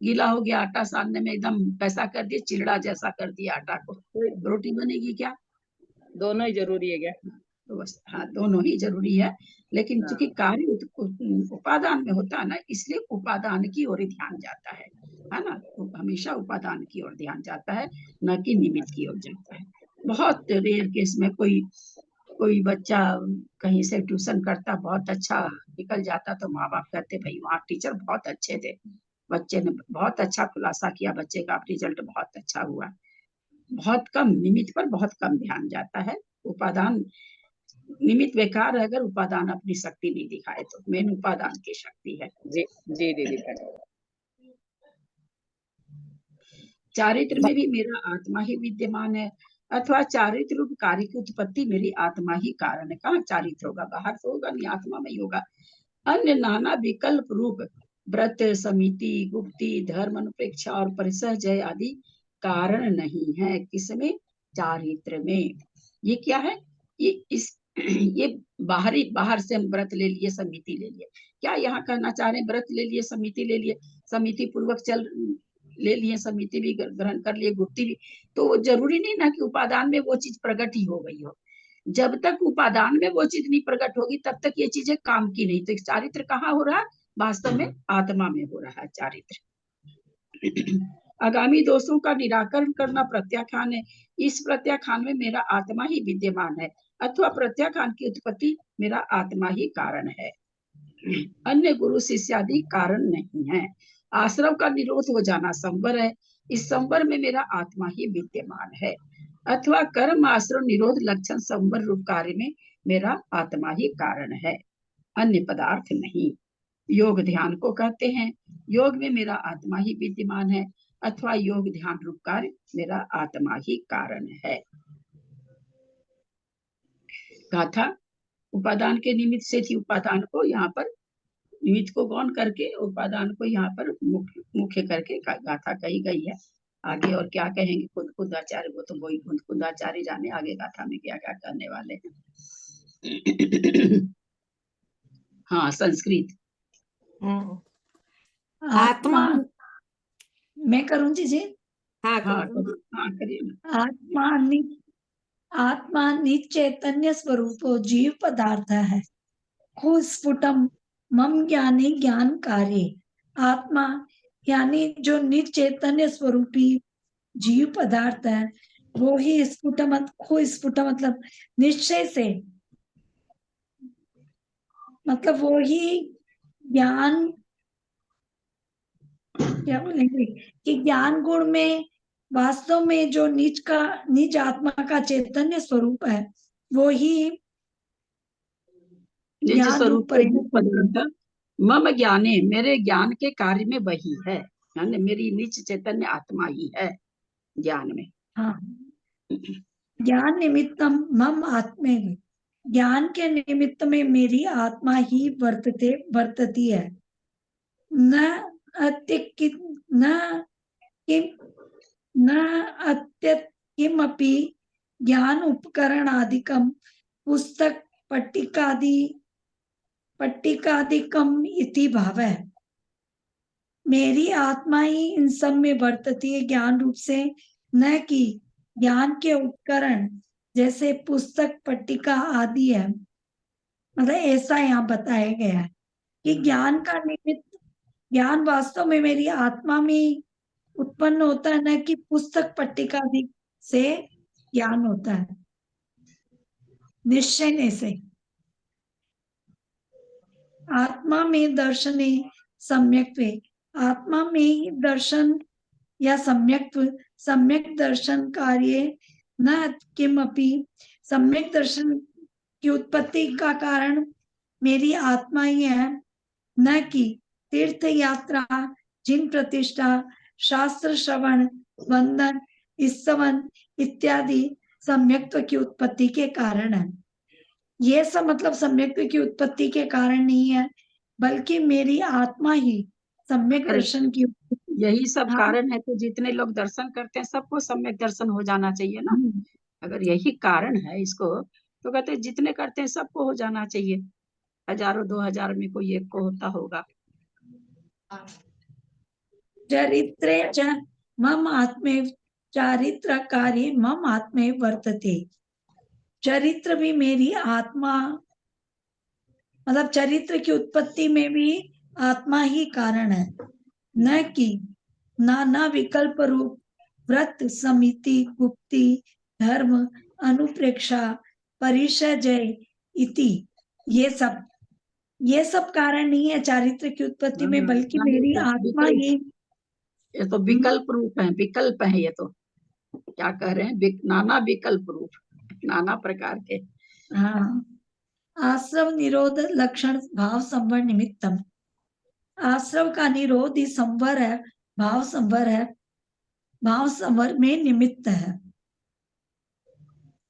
गीला हो गया आटा, सानने में एकदम पैसा कर दिया, चिलड़ा जैसा कर दिया आटा को, रोटी बनेगी क्या? दोनों ही जरूरी है क्या? तो बस हाँ, दोनों ही जरूरी है, लेकिन चूंकि कार्य उपादान में होता है ना, इसलिए उपादान की ओर ध्यान जाता है ना? तो हमेशा उपादान की ओर ध्यान जाता है, न कि निमित्त की ओर जाता है। बहुत रेयर केस में कोई बच्चा कहीं से ट्यूशन करता, बहुत अच्छा निकल जाता, तो माँ बाप कहते भाई वहाँ टीचर बहुत अच्छे थे, बच्चे ने बहुत अच्छा खुलासा किया, बच्चे का रिजल्ट बहुत अच्छा हुआ। बहुत कम, निमित्त पर बहुत कम ध्यान जाता है। उपादान, निमित्त बेकार है अगर उपादान अपनी शक्ति नहीं दिखाए तो। मेन उपादान की शक्ति है। जी जी दीदी। चारित्र में भी मेरा आत्मा ही विद्यमान है, अथवा चारित्र रूप कार्य की उत्पत्ति मेरी आत्मा ही कारण है। कहाँ चारित्र होगा? बाहर तो होगा नहीं, आत्मा में ही होगा। अन्य नाना विकल्प रूप व्रत, समिति, गुप्ति, धर्म, अनुप्रेक्षा और परिसह जय आदि कारण नहीं है। किसमें? चारित्र में। ये क्या है? ये बाहर से हम व्रत ले लिए, समिति ले लिए, क्या यहाँ कहना चाह रहे हैं? व्रत ले लिए, समिति ले लिए, समिति पूर्वक ले लिए, समिति भी ग्रहण कर लिए, गुप्ति भी, तो जरूरी नहीं ना कि उपादान में वो चीज प्रकट ही हो गई हो। जब तक उपादान में वो चीज नहीं प्रकट होगी तब तक ये चीजें काम की नहीं। तो चारित्र कहाँ हो रहा है? वास्तव में आत्मा में हो रहा है चारित्र। आगामी दोषों का निराकरण करना प्रत्याख्यान है। इस प्रत्याख्यान में मेरा आत्मा ही विद्यमान है, अथवा प्रत्याख्यान की उत्पत्ति मेरा आत्मा ही कारण है, अन्य गुरु शिष्य आदि कारण नहीं है। आश्रम का निरोध हो जाना संवर है, इस संवर में मेरा आत्मा ही विद्यमान है, अथवा कर्म आश्रम निरोध लक्षण संवर रूप कार्य में मेरा आत्मा ही कारण है, अन्य पदार्थ नहीं। योग ध्यान को कहते हैं, योग में मेरा आत्मा ही विद्यमान है, अथवा योग ध्यान रूप कार्य मेरा आत्मा ही कारण है। कहा था उपादान के निमित्त से थी, उपादान को यहाँ पर निमित्त को गौण करके उपादान को यहाँ पर मुख्य करके गाथा कही गई है। आगे और क्या कहेंगे खुद आचार्य, वो तो वही खुद आचार्य जाने आगे गाथा में क्या क्या करने वाले हैं। हाँ, संस्कृत। आत्मा, मैं करूँ जी? हाँ करिए। आत्मा निज चैतन्य स्वरूपो जीव पदार्थ है, खो स्फुटम मम ज्ञानी ज्ञान कार्य। आत्मा यानी जो निज चैतन्य स्वरूपी जीव पदार्थ है, वो ही स्फुट मतलब निश्चय से, मतलब वो ही ज्ञान, क्या बोलेंगे कि ज्ञान गुण में वास्तव में जो निज आत्मा का चैतन्य स्वरूप है, वो ही निज स्वरूप पदार्थ मम ज्ञाने, मेरे ज्ञान के कार्य में वही है, यानी मेरी निज चैतन्य आत्मा ही है ज्ञान में। हाँ, ज्ञान निमित्तम मम आत्मे, ज्ञान के निमित्त में मेरी आत्मा ही वर्तती है। न किम न अत्यत् किमपि ज्ञान उपकरणादिकं पुस्तक पट्टिकादिकम इति भावः। मेरी आत्मा ही इन सब में वर्तती है ज्ञान रूप से, न कि ज्ञान के उपकरण जैसे पुस्तक पट्टिका आदि है। मतलब ऐसा यहाँ बताया गया है कि ज्ञान का निमित्त, ज्ञान वास्तव में मेरी आत्मा में उत्पन्न होता है, न कि पुस्तक पट्टिका आदि से ज्ञान होता है निश्चय से। आत्मा में दर्शने सम्यक्त्वे, आत्मा में ही दर्शन या सम्यक्त्व, सम्यक दर्शन कार्य न किमपि, सम्यक दर्शन की उत्पत्ति का कारण मेरी आत्मा ही है, न कि तीर्थ यात्रा, जिन प्रतिष्ठा, शास्त्र श्रवण, वंदन, स्तवन इत्यादि सम्यक्त्व की उत्पत्ति के कारण है। ये सब मतलब सम्यक्त्व की उत्पत्ति के कारण नहीं है, बल्कि मेरी आत्मा ही सम्यक दर्शन की यही सब हाँ। कारण है तो जितने लोग दर्शन करते हैं सबको सम्यक दर्शन हो जाना चाहिए ना। अगर यही कारण है इसको, तो कहते हैं जितने करते हैं सबको हो जाना चाहिए। 1000 2000 में कोई एक को होता होगा। चरित्रे च मम आत्मे, चारित्र कार्य मम आत्मे वर्तते। चरित्र भी मेरी आत्मा, मतलब चरित्र की उत्पत्ति में भी आत्मा ही कारण है, न कि नाना विकल्प रूप व्रत, समिति, गुप्ति, धर्म, अनुप्रेक्षा, परिचय इति। ये सब कारण नहीं है चारित्र की उत्पत्ति में, बल्कि मेरी आत्मा ही। ये तो विकल्प रूप है, विकल्प है ये तो। क्या कह रहे हैं? नाना विकल्प रूप, नाना प्रकार के। हाँ, आश्रव निरोध लक्षण भाव संवर निमित्तम। आश्रव का निरोध ही संवर है, भाव संवर है, भाव संवर में निमित्त है।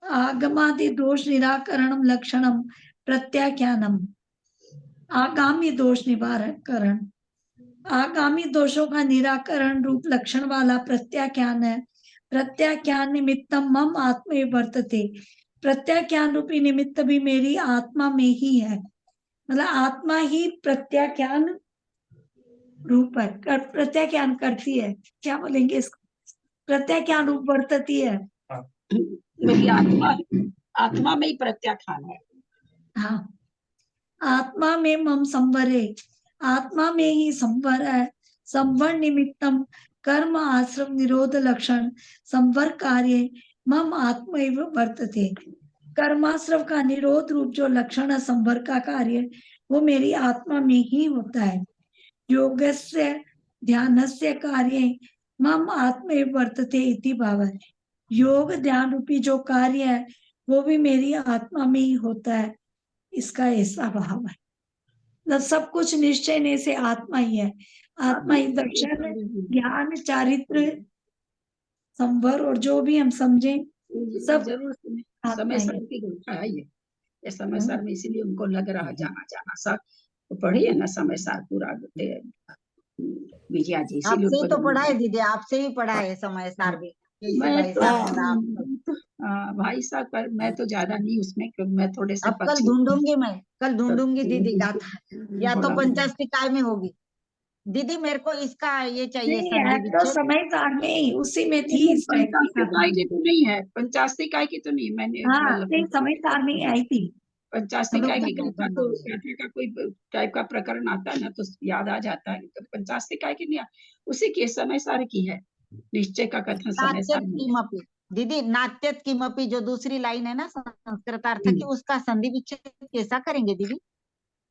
आगमादि दोष निराकरणम लक्षणम प्रत्याख्यानम, आगामी दोष निवारण, आगामी दोषों का निराकरण रूप लक्षण वाला प्रत्याख्यान है। प्रत्याख्यान निमित्तम मम आत्मे वर्तते। प्रत्याख्यान रूपी निमित्त भी मेरी आत्मा में ही है, मतलब आत्मा ही प्रत्याख्यान रूप है, प्रत्याख्यान करती है। क्या बोलेंगे इसको? प्रत्याख्यान रूप वर्तती है। मेरी आत्मा में ही प्रत्याख्यान है। हाँ, आत्मा में मम संवरे, आत्मा में ही संवर है। संवर निमित्तम कर्म आश्रम निरोध लक्षण संवर कार्य मम आत्मैव वर्तते। कर्माश्रम का निरोध रूप जो लक्षण है संवर का कार्य, वो मेरी आत्मा में ही होता है। योगस्य ध्यानस्य कार्य मम आत्मैव वर्तते इति भाव है। योग ध्यान रूपी जो कार्य है वो भी मेरी आत्मा में ही होता है, इसका ऐसा भाव है। मतलब सब कुछ निश्चय से आत्मा ही है। आत्मा ही दर्शन, ज्ञान, चारित्र, संवर और जो भी हम समझे सब जरूर आत्मा समय ही सार है। की घटना है ये समय सार में, इसीलिए उनको लग रहा है जाना सा। तो पढ़िए ना समय सार पूरा विजया जी, इसीलिए आपसे ही उनको तो पढ़ा है दीदी, आपसे ही पढ़ा है समय सार भी। मैं भाई तो साहब भाई साहब पर मैं तो ज्यादा नहीं उसमें, क्योंकि मैं थोड़े से अब कल पक्षी ढूंढूंगी, मैं कल ढूंढूंगी दीदी गाथा, या तो बोला 50 काय में होगी। दीदी मेरे को इसका ये चाहिए नहीं, संधि है तो विच्छेद। समय सार में ही, उसी में थी नहीं, इस टाइप की 85 कथा। काय की तो नहीं है, 85 काय की तो नहीं। मैंने हाँ, नहीं समय सार में ही आई थी। 85 रुक काय जा, की मैं गाथा तो गाथा का कोई टाइप का प्रकरण आता है ना तो याद आ जाता है। तो 85 काय की नहीं, उसी की समय सार की है। निश्चय का कथन समय सार नात्यत में है। किमपि, दीदी नात्यत किमपि जो दूसरी लाइन है ना संस्कृतार्थ की, उसका संधि विच्छेद कैसा करेंगे दीदी?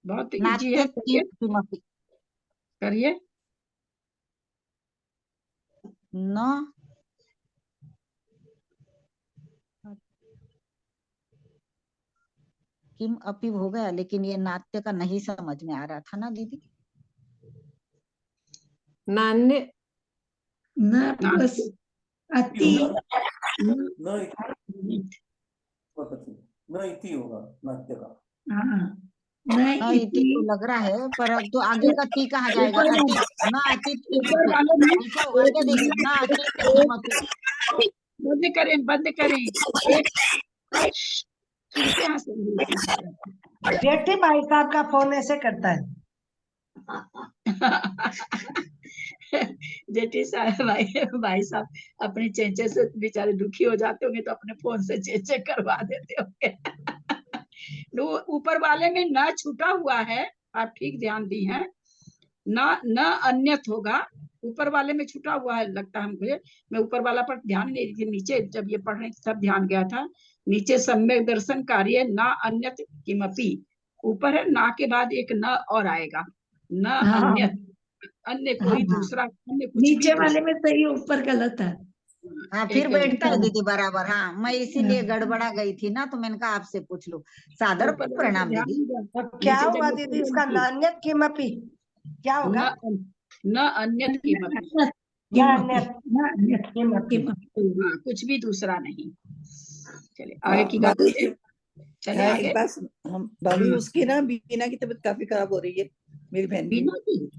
बहुत इजी है, नात्यत करिए किमपि करिए। न किम अपि हो गया, लेकिन ये नाट्य का नहीं समझ में आ रहा था ना दीदी। नान्य न प्लस अति, न इति होगा नाट्य का। हाँ हाँ इति तो लग रहा है, पर अब तो आगे का ती कहाँ जाएगा? ऊपर अतीत न अतीत ऊपर किमपि, वाले में ऐसा होगा क्या दीदी? न अतीत किमपि। बंद करें, बंद करें। एक फिर से हंस रही है। जेठी भाई साहब का फोन ऐसे करता है। जेठी साहब भाई साहब अपने चेंचे से बेचारे दुखी हो जाते होंगे तो अपने फोन से चेंचे करवा देते होंगे। तो ऊपर वाले में न छूटा हुआ है, आप ठीक ध्यान दी हैं। न अन्यत होगा, ऊपर वाले में छूटा हुआ है लगता है मुझे। मैं ऊपर वाला पर ध्यान नहीं दी थी, नीचे जब ये पढ़ रही थी तब ध्यान गया था। नीचे सम्यक दर्शन कार्य न अन्यत किमपि, ऊपर है ना के बाद एक न और आएगा, न हाँ अन्यत, अन्य कोई हाँ। दूसरा, अन्य कुछ भी नीचे वाले दूसरा। में सही, ऊपर गलत है। हाँ फिर एक बैठता है हाँ। दीदी बराबर। हाँ मैं इसीलिए गड़बड़ा गई थी ना, तो मैंने कहा आपसे पूछ लूं। सादर ऊपर वाले पे प्रणाम ध्यान दीदी। नहीं दिया। तो क्या नीचे जब हुआ ये दीदी पढ़ इसका? रही थी, नान्यत किमपि क्या होगा? न अन्यत किमपि, नान्यत किमपि। हाँ कुछ भी दूसरा नहीं। चलिए आगे की बात भाभी, करें। चले आगे। एक बात हम भाभी, उसकी ना बीना की तबीयत काफी खराब हो रही है, मेरी बहन की। बीना की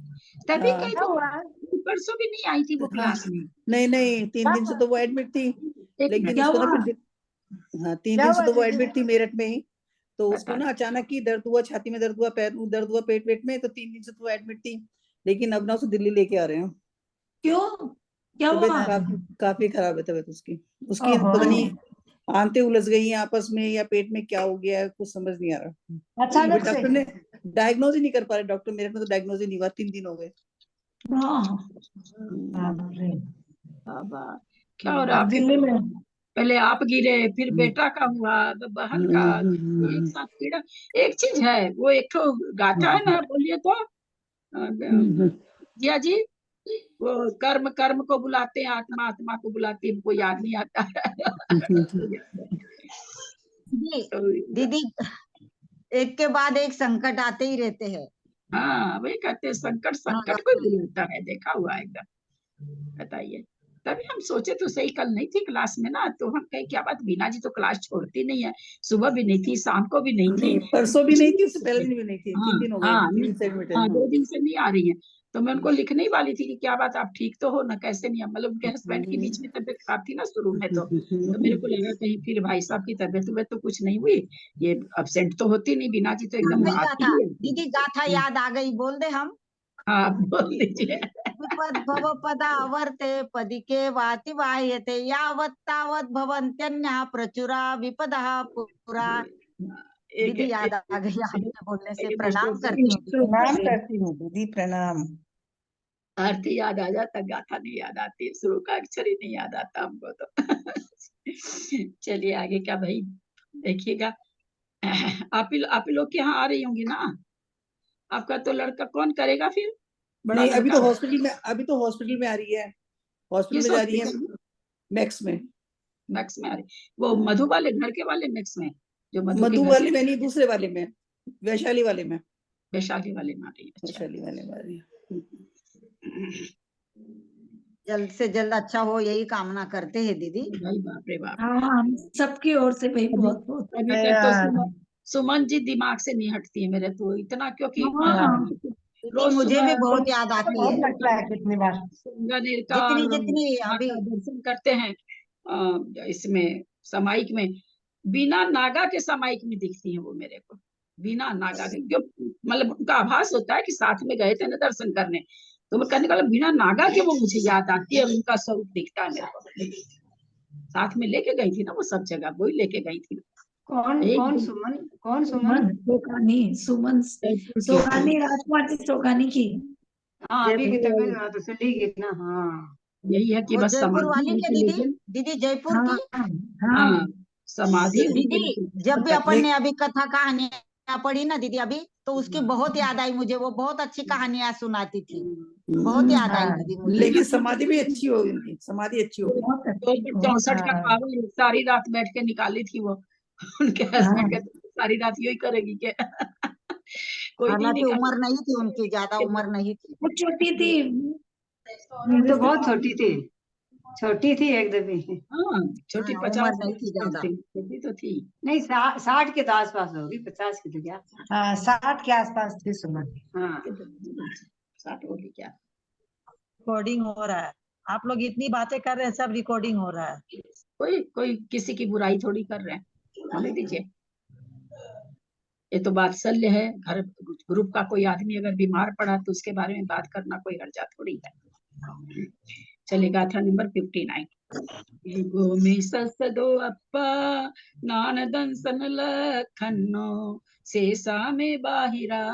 तभी हाँ। कहीं क्या वो हुआ? परसों भी नहीं आई थी वो हाँ, क्लास में। नहीं 3 दिन से तो वो एडमिट थी, एक लेकिन मिनट, क्या उसको ना हुआ? फिर हाँ 3 क्या दिन से हुआ तो वो दीदी? एडमिट थी मेरठ में ही। तो उसको बता ना अचानक ही दर्द हुआ, छाती में दर्द हुआ, पैर में दर्द हुआ, पेट वेट में, तो 3 दिन से तो वो एडमिट थी। लेकिन अब ना उसे दिल्ली लेके आ रहे हैं। क्यों? क्या तबीयत हुआ? काफी खराब है तबीयत उसकी। उसकी ओहो। पता नहीं आंतें उलझ गई हैं आपस में, या पेट में क्या हो गया है, कुछ समझ नहीं आ रहा। अचानक अभी से? डॉक्टर ने डायग्नोज ही नहीं कर पा रहे, डॉक्टर मेरठ में तो डायग्नोज ही नहीं हुआ, 3 दिन हो गए। हाँ। बाप रे। बाबा, क्या हो रहा अब आपके? दिल्ली में? पहले आप गिरे, फिर बेटा का हुआ, तो बहन का, एक साथ पीड़ा। एक चीज है, वो एक तो गाथा है ना, बोलिए तो जिया जी, वो कर्म कर्म को बुलाते हैं, आत्मा आत्मा को बुलाती है, हमको याद नहीं आता। दीदी एक के बाद एक संकट आते ही रहते हैं। हाँ वही कहते हैं, संकट संकट को बुलाता है, देखा हुआ है एकदम। बताइए, तभी हम सोचे तो सही, कल नहीं थी क्लास में ना, तो हम कहे क्या बात, बीना जी तो क्लास छोड़ती नहीं है, सुबह भी नहीं थी, शाम को भी नहीं थी, परसों भी नहीं थी, उससे पहले दिन भी नहीं थी, 3 दिन हो गए, हाँ 3 दिन से एडमिट है। हाँ 2 दिन से नहीं आ रही है। तो मैं उनको लिखने ही वाली थी कि क्या बात, आप ठीक तो हो ना, कैसे नहीं? मतलब उनके हस्बैंड की बीच में तबीयत खराब थी ना शुरू में, तो मेरे को लगा कहीं फिर भाई साहब की तबीयत तो कुछ नहीं हुई, ये अब्सेंट तो होती नहीं, बीना जी तो एकदम वही आती गाथा ही है। दीदी, गाथा याद आ गई, बोल दे हम। हाँ बोल दीजिए। विपद भव पदावर्ते पदिके वाति वाह्यते यावत् तावत् भवन्त्यन्यः प्रचुरा विपदः पुरा। एक दीदी याद आ गई आपके बोलने से। प्रणाम करती हूँ दीदी। प्रणाम करती हूँ दीदी, प्रणाम। अर्थ याद आ जाता, गाथा नहीं याद आती, शुरू का अक्षर ही नहीं याद आता हमको तो। चलिए आगे क्या भाई, देखिएगा। आप ही लोग के यहाँ आ रही होंगी ना? आपका तो लड़का कौन करेगा फिर? बड़ा नहीं, अभी लड़का तो हॉस्पिटल में आ रही है, हॉस्पिटल किस में जा रही है, हॉस्पिटल में? मैक्स में। मैक्स में आ रही, वो मधु वाले घर के वाले मैक्स में, जो मधु के मधु घर वाले के में नहीं, दूसरे वाले में, वैशाली वाले में। वैशाली वाले में आ रही है। अच्छा, वैशाली वाले में आ रही है। जल्द से जल्द अच्छा हो, यही कामना करते हैं दीदी। भाई बाप रे बाप। हाँ हम सबकी ओर से भाई बहुत बहुत। अभी तक तो सुमन जी दिमाग से नहीं हटती है मेरे, तो इतना क्योंकि हाँ। दीदी रोज मुझे सुबह भी बहुत याद आती बहुत है, लगता है कितनी बार। गंगानेर का जितनी और जितनी माँ अभी। का दर्शन करते हैं, इसमें सामायिक में, बिना नागा के सामायिक में दिखती है वो मेरे को, बिना नागा के, क्यों? मतलब उनका आभास होता है कि साथ में गए थे ना दर्शन करने, तो मैं कहने वाला बिना नागा के वो मुझे याद आती है, उनका स्वरूप दिखता है मेरे को। साथ में लेके गई थी ना वो सब जगह, वही लेके गई थी। कौन एक सुमन? कौन सुमन सोगानी, सुमन सोगानी, राजकुमार जी सोगानी की। हाँ अभी की तबीयत तो चली गई ना। हाँ यही है कि वो बस जयपुर समाधि वाली है क्या कि दीदी? लेकिन दीदी जयपुर हाँ की। हाँ हाँ समाधि हुई है दीदी लेकिन जब भी संकट अपन में। ने अभी कथा कहानियां पढ़ी ना दीदी अभी, तो उसकी बहुत याद आई मुझे। वो बहुत अच्छी कहानियां सुनाती थी, बहुत याद आई दीदी मुझे। लेकिन समाधि भी अच्छी होगी उनकी, समाधि अच्छी होगी। बहुत अच्छी, 64 का पावर सारी रात बैठ के निकाली थी वो। उनके हस्बैंड कहते सारी रात यही करेगी क्या? कोई नहीं हालांकि निकाल। उम्र नहीं थी उनकी, ज्यादा उम्र नहीं थी। वो छोटी थी, तो बहुत छोटी थी। छोटी थी एक दफे। हाँ छोटी, हाँ, 50 उम्र नहीं थी ज्यादा। छोटी तो थी। नहीं 60 के तो आसपास होगी, 50 की तो क्या। हाँ 60 के आसपास थी सुमन। हाँ 60 होगी क्या। रिकॉर्डिंग हो रहा है, आप लोग इतनी बातें कर रहे हैं, सब रिकॉर्डिंग हो रहा है। कोई कोई किसी की बुराई थोड़ी कर रहे हैं, होने दीजिए। ये तो वात्सल्य है। घर ग्रुप का कोई आदमी अगर बीमार पड़ा तो उसके बारे में बात करना कोई हर्जा थोड़ी है। चलिए गाथा नंबर 59। गो में सस दो अप्पा नान दंसन लखनो शेषा में बाहिरा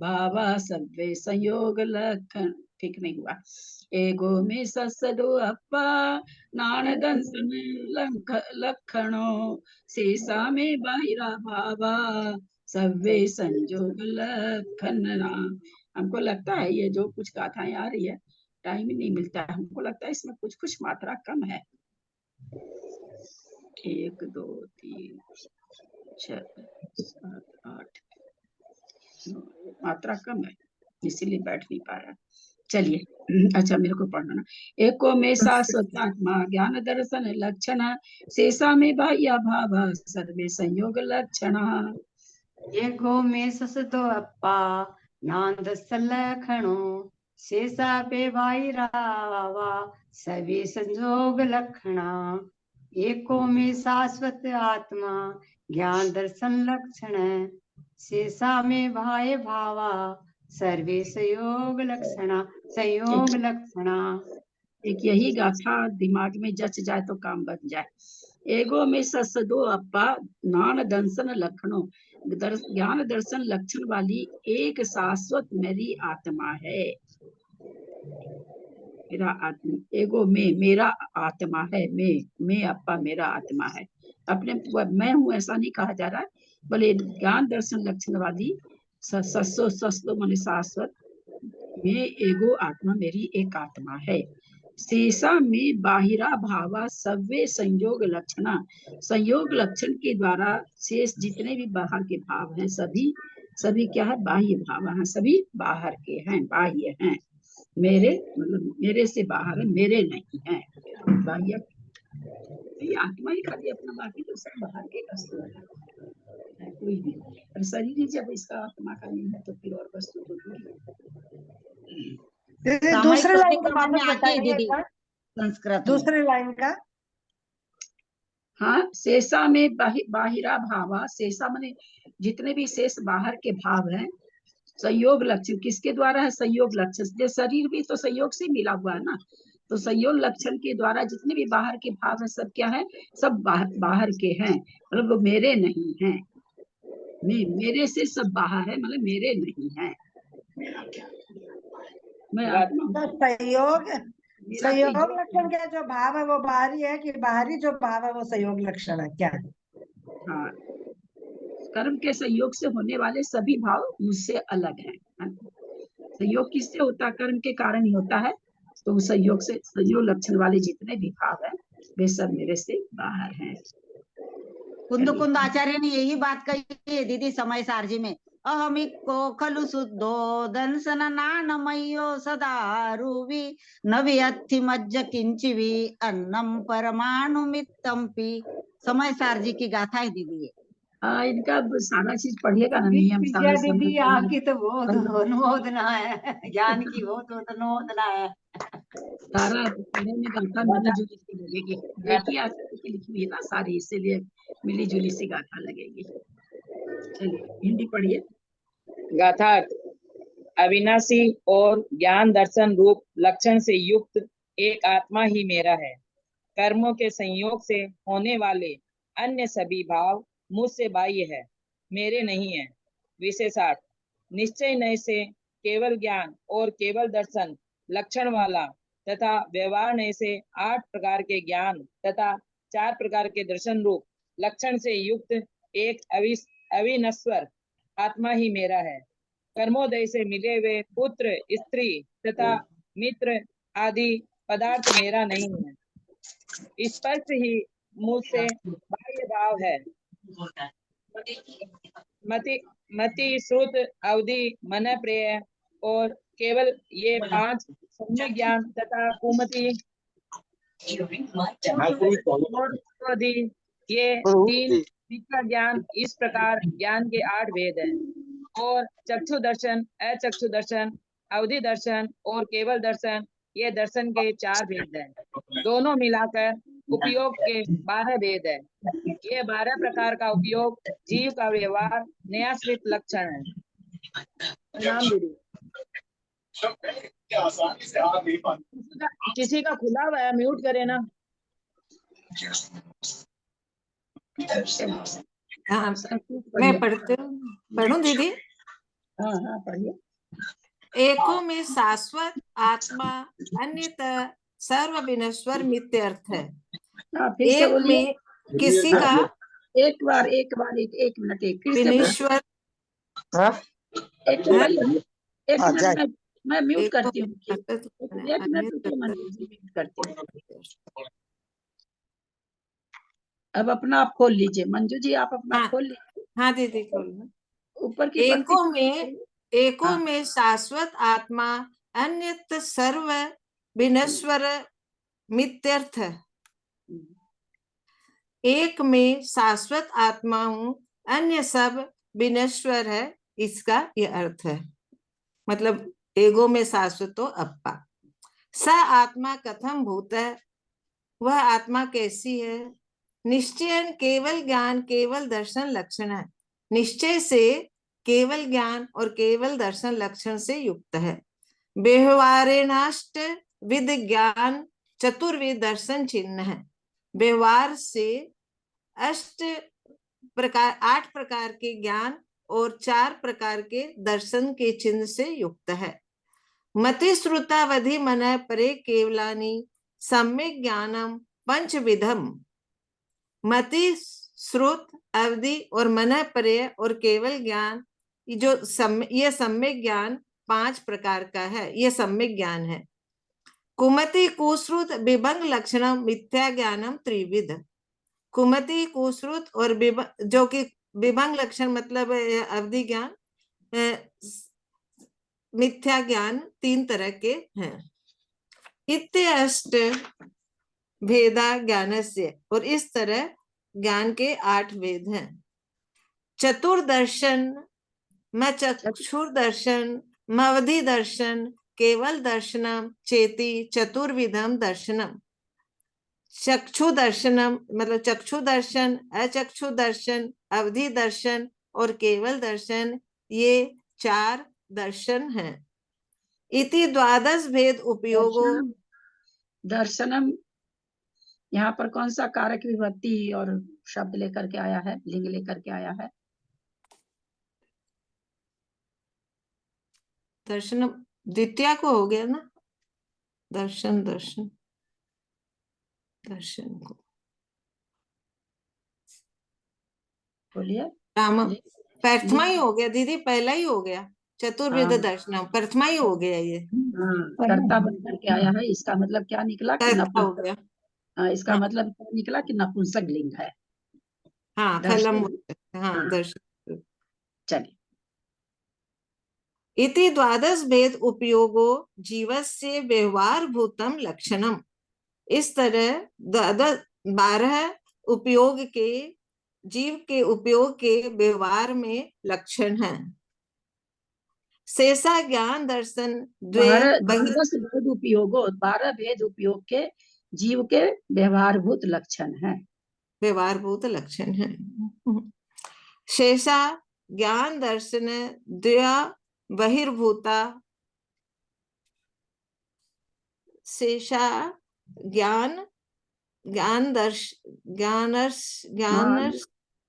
भावा सब्वे संयोग लखन। ठीक नहीं हुआ। एगो में सस दो अप्पा नान दंसन लखनो शेषा में बाहिरा भावा सब्वे संयोग लखन। हमको लगता है ये जो कुछ गाथाएं आ रही है, टाइम ही नहीं मिलता है। हमको लगता है इसमें कुछ कुछ मात्रा कम है। 1 2 3 6 7 8 मात्रा कम है, इसीलिए बैठ नहीं पा रहा। चलिए अच्छा मेरे को पढ़ना ना। एको में शाश्वत आत्मा ज्ञान दर्शन लक्षण शेषा में बाह्य भाव सर्वे संयोग लक्षण। एको में सस दो अप्पा नांद सलखणो शेषा पे भाई रावा सभी संजोग लक्षणा। एको में शाश्वत आत्मा ज्ञान दर्शन लक्षण शेषा में भाई भावा सर्वे संयोग लक्षणा संयोग लक्षणा। एक यही गाथा दिमाग में जच जाए तो काम बन जाए। एगो में सस दो अप्पा नान दंसन लखनों ज्ञान दर्शन लक्षण वाली एक शाश्वत मेरी आत्मा है। मेरा आत्मा एगो में मेरा आत्मा है। मैं अप्पा मेरा आत्मा है। अपने मैं हूँ ऐसा नहीं कहा जा रहा है, बोले ज्ञान दर्शन लक्षण वाली सस्तो माने शाश्वत में एगो आत्मा मेरी एक आत्मा है। शेषा में बाहिरा भावा सव्य संयोग लक्षणा संयोग लक्षण के द्वारा शेष जितने भी बाहर के भाव हैं सभी क्या है बाह्य भाव हैं, सभी बाहर के हैं, बाह्य हैं। मेरे मतलब मेरे से बाहर है, मेरे नहीं है। बाह्य ये आत्मा ही खाली अपना, बाकी तो सब बाहर के वस्तु है कोई भी। और शरीर ही जब इसका आत्मा का नहीं है तो फिर और वस्तु तो दूरी। दूसरी लाइन को परिक्रमा में वापस आती है बताइए दीदी संस्कृत में। दूसरी लाइन का। हाँ शेषा में बाहिरा भावा शेषा माने जितने भी शेष बाहर के भाव हैं संयोग लक्षण किसके द्वारा है? संयोग लक्षण। शरीर भी तो संयोग से मिला हुआ है ना, तो संयोग लक्षण के द्वारा जितने भी बाहर के भाव है सब क्या है? सब बाहर के हैं, मतलब वो मेरे नहीं है। मेरे से सब बाहर है, मतलब मेरे नहीं है। मैं आत्मा संयोग लक्षण का जो भाव है वो बाहरी है कि बाहरी जो भाव है वो संयोग लक्षण है क्या? हाँ कर्म के संयोग से होने वाले सभी भाव मुझसे अलग हैं। संयोग किससे होता है? कर्म के कारण ही होता है। तो संयोग से संयोग लक्षण वाले जितने भी भाव हैं वे सब मेरे से बाहर हैं। कुंद आचार्य ने यही बात कही है दीदी समय सारजी में। अहमिको खलु शुद्धोदन सननानमयो सदा रूवी नवि अत्थि मज्ज किंचिवी अन्नम परमाणु मित्तम्पि। समय सारजी की गाथा है दीदी ये। इनका सारा चीज पढ़िएगा ना, नियम विद्या सारा दीदी आपकी तो बहुत अनुमोदना है, ज्ञान की बहुत अनुमोदना है। सारा पढ़ने में गाथा मिली जुली सी लगेगी। एक ही आचार्य की लिखी हुई है ना सारी, इसीलिए मिली जुली सी गाथा लगेगी। चलिए हिंदी पढ़िए। गाथा अविनाशी और ज्ञान दर्शन रूप लक्षण से युक्त एक आत्मा ही मेरा है। कर्मों के संयोग से होने वाले अन्य सभी भाव मुझसे बाह्य है, मेरे नहीं है। विशेषार्थ निश्चय नय से केवल ज्ञान और केवल दर्शन लक्षण वाला तथा व्यवहार नय से 8 प्रकार के ज्ञान तथा 4 प्रकार के दर्शन रूप लक्षण से युक्त एक अविनश्वर आत्मा ही मेरा है। कर्मोदय से मिले हुए पुत्र स्त्री तथा मित्र आदि पदार्थ मेरा नहीं है। स्पष्ट ही मुझसे बाह्य भाव है। मति श्रुत अवधि मन प्रिय और केवल ये 5 सम्यक ज्ञान तथा कुमति और क्रोधी, ये तीन दिक्कत ज्ञान, इस प्रकार ज्ञान के 8 भेद हैं। और चक्षु दर्शन, अचक्षु दर्शन, अवधि दर्शन और केवल दर्शन, ये दर्शन के 4 भेद हैं। दोनों मिलाकर उपयोग के 12 भेद है। ये 12 प्रकार का उपयोग जीव का व्यवहार न्यासृत लक्षण है। नाम दीदी किसी का खुला हुआ है, म्यूट करे ना। हाँ मैं पढ़ूं दीदी। हाँ पढ़िए। एको में शाश्वत आत्मा अन्यतः सर्व विनश्वर मिथ्य अर्थ है। फिर से एक बोलिए। में किसी का एक मिनट फिर से विनश्वर एक मिनट मैं म्यूट करती हूँ। एक मिनट रुकिए, मंजू जी म्यूट करती हूँ। अब अपना आप खोल लीजिए मंजू जी, आप अपना खोल लीजिए। हाँ दीदी खोल। ऊपर की एको में शाश्वत आत्मा अन्यत सर्व विनश्वर मित्यर्थ। एक में शाश्वत आत्मा हूँ, अन्य सब विनश्वर है, इसका ये अर्थ है। मतलब एगो में शाश्वत तो अप्पा। स आत्मा कथम भूत है, वह आत्मा कैसी है? निश्चय केवल ज्ञान केवल दर्शन लक्षण है। निश्चय से केवल ज्ञान और केवल दर्शन लक्षण से युक्त है। व्यवहारेणाष्ट विद ज्ञान चतुर्विद दर्शन चिन्ह है। व्यवहार से 8 प्रकार के ज्ञान और 4 प्रकार के दर्शन के चिन्ह से युक्त है। मति श्रुतावधि मन परे केवलानी सम्यक ज्ञानम पंचविधम। मति श्रुत अवधि और मन परे और केवल ज्ञान, ये सम्यक ज्ञान 5 प्रकार का है। ये सम्यक ज्ञान है। कुमति कुश्रुत विभंग लक्षणम मिथ्या ज्ञानम त्रिविध। कुमति कुश्रुत और जो कि विभंग लक्षण मतलब अवधि ज्ञान, मिथ्या ज्ञान 3 तरह के हैं। इत्यष्ट भेदा ज्ञानस्य, और इस तरह ज्ञान के 8 भेद हैं। चतुर्दर्शन म चक्षुर्दर्शन मवधि दर्शन केवल दर्शनम चेति चतुर्विधम दर्शनम। चक्षु दर्शनम मतलब चक्षु दर्शन, अचक्षु दर्शन, अवधि दर्शन और केवल दर्शन, ये 4 दर्शन हैं। इति द्वादश भेद उपयोगो। दर्शनम यहाँ पर कौन सा कारक विभक्ति और शब्द लेकर के आया है, लिंग लेकर के आया है? दर्शन द्वितीय को हो गया ना। दर्शन दर्शन दर्शन को बोलिए। राम प्रथमा ही हो गया दीदी, पहला ही हो गया। चतुर्विध दर्शनम प्रथमा ही हो गया। ये कर्ता बन करके आया है, इसका मतलब क्या निकला कि हो गया। इसका मतलब क्या निकला कि नपुंसक लिंग है। हाँ फलम। हाँ दर्शन। चलिए। इति द्वादश भेद उपयोगो जीवस्य व्यवहार भूतम लक्षणम। इस तरह 12 उपयोग के जीव के उपयोग के व्यवहार में लक्षण है। शेषा ज्ञान दर्शन 12 भेद उपयोग के जीव के व्यवहारभूत लक्षण है। व्यवहारभूत लक्षण है। शेषा ज्ञान दर्शन द्वया बहिर्भूता। शेषा ज्ञान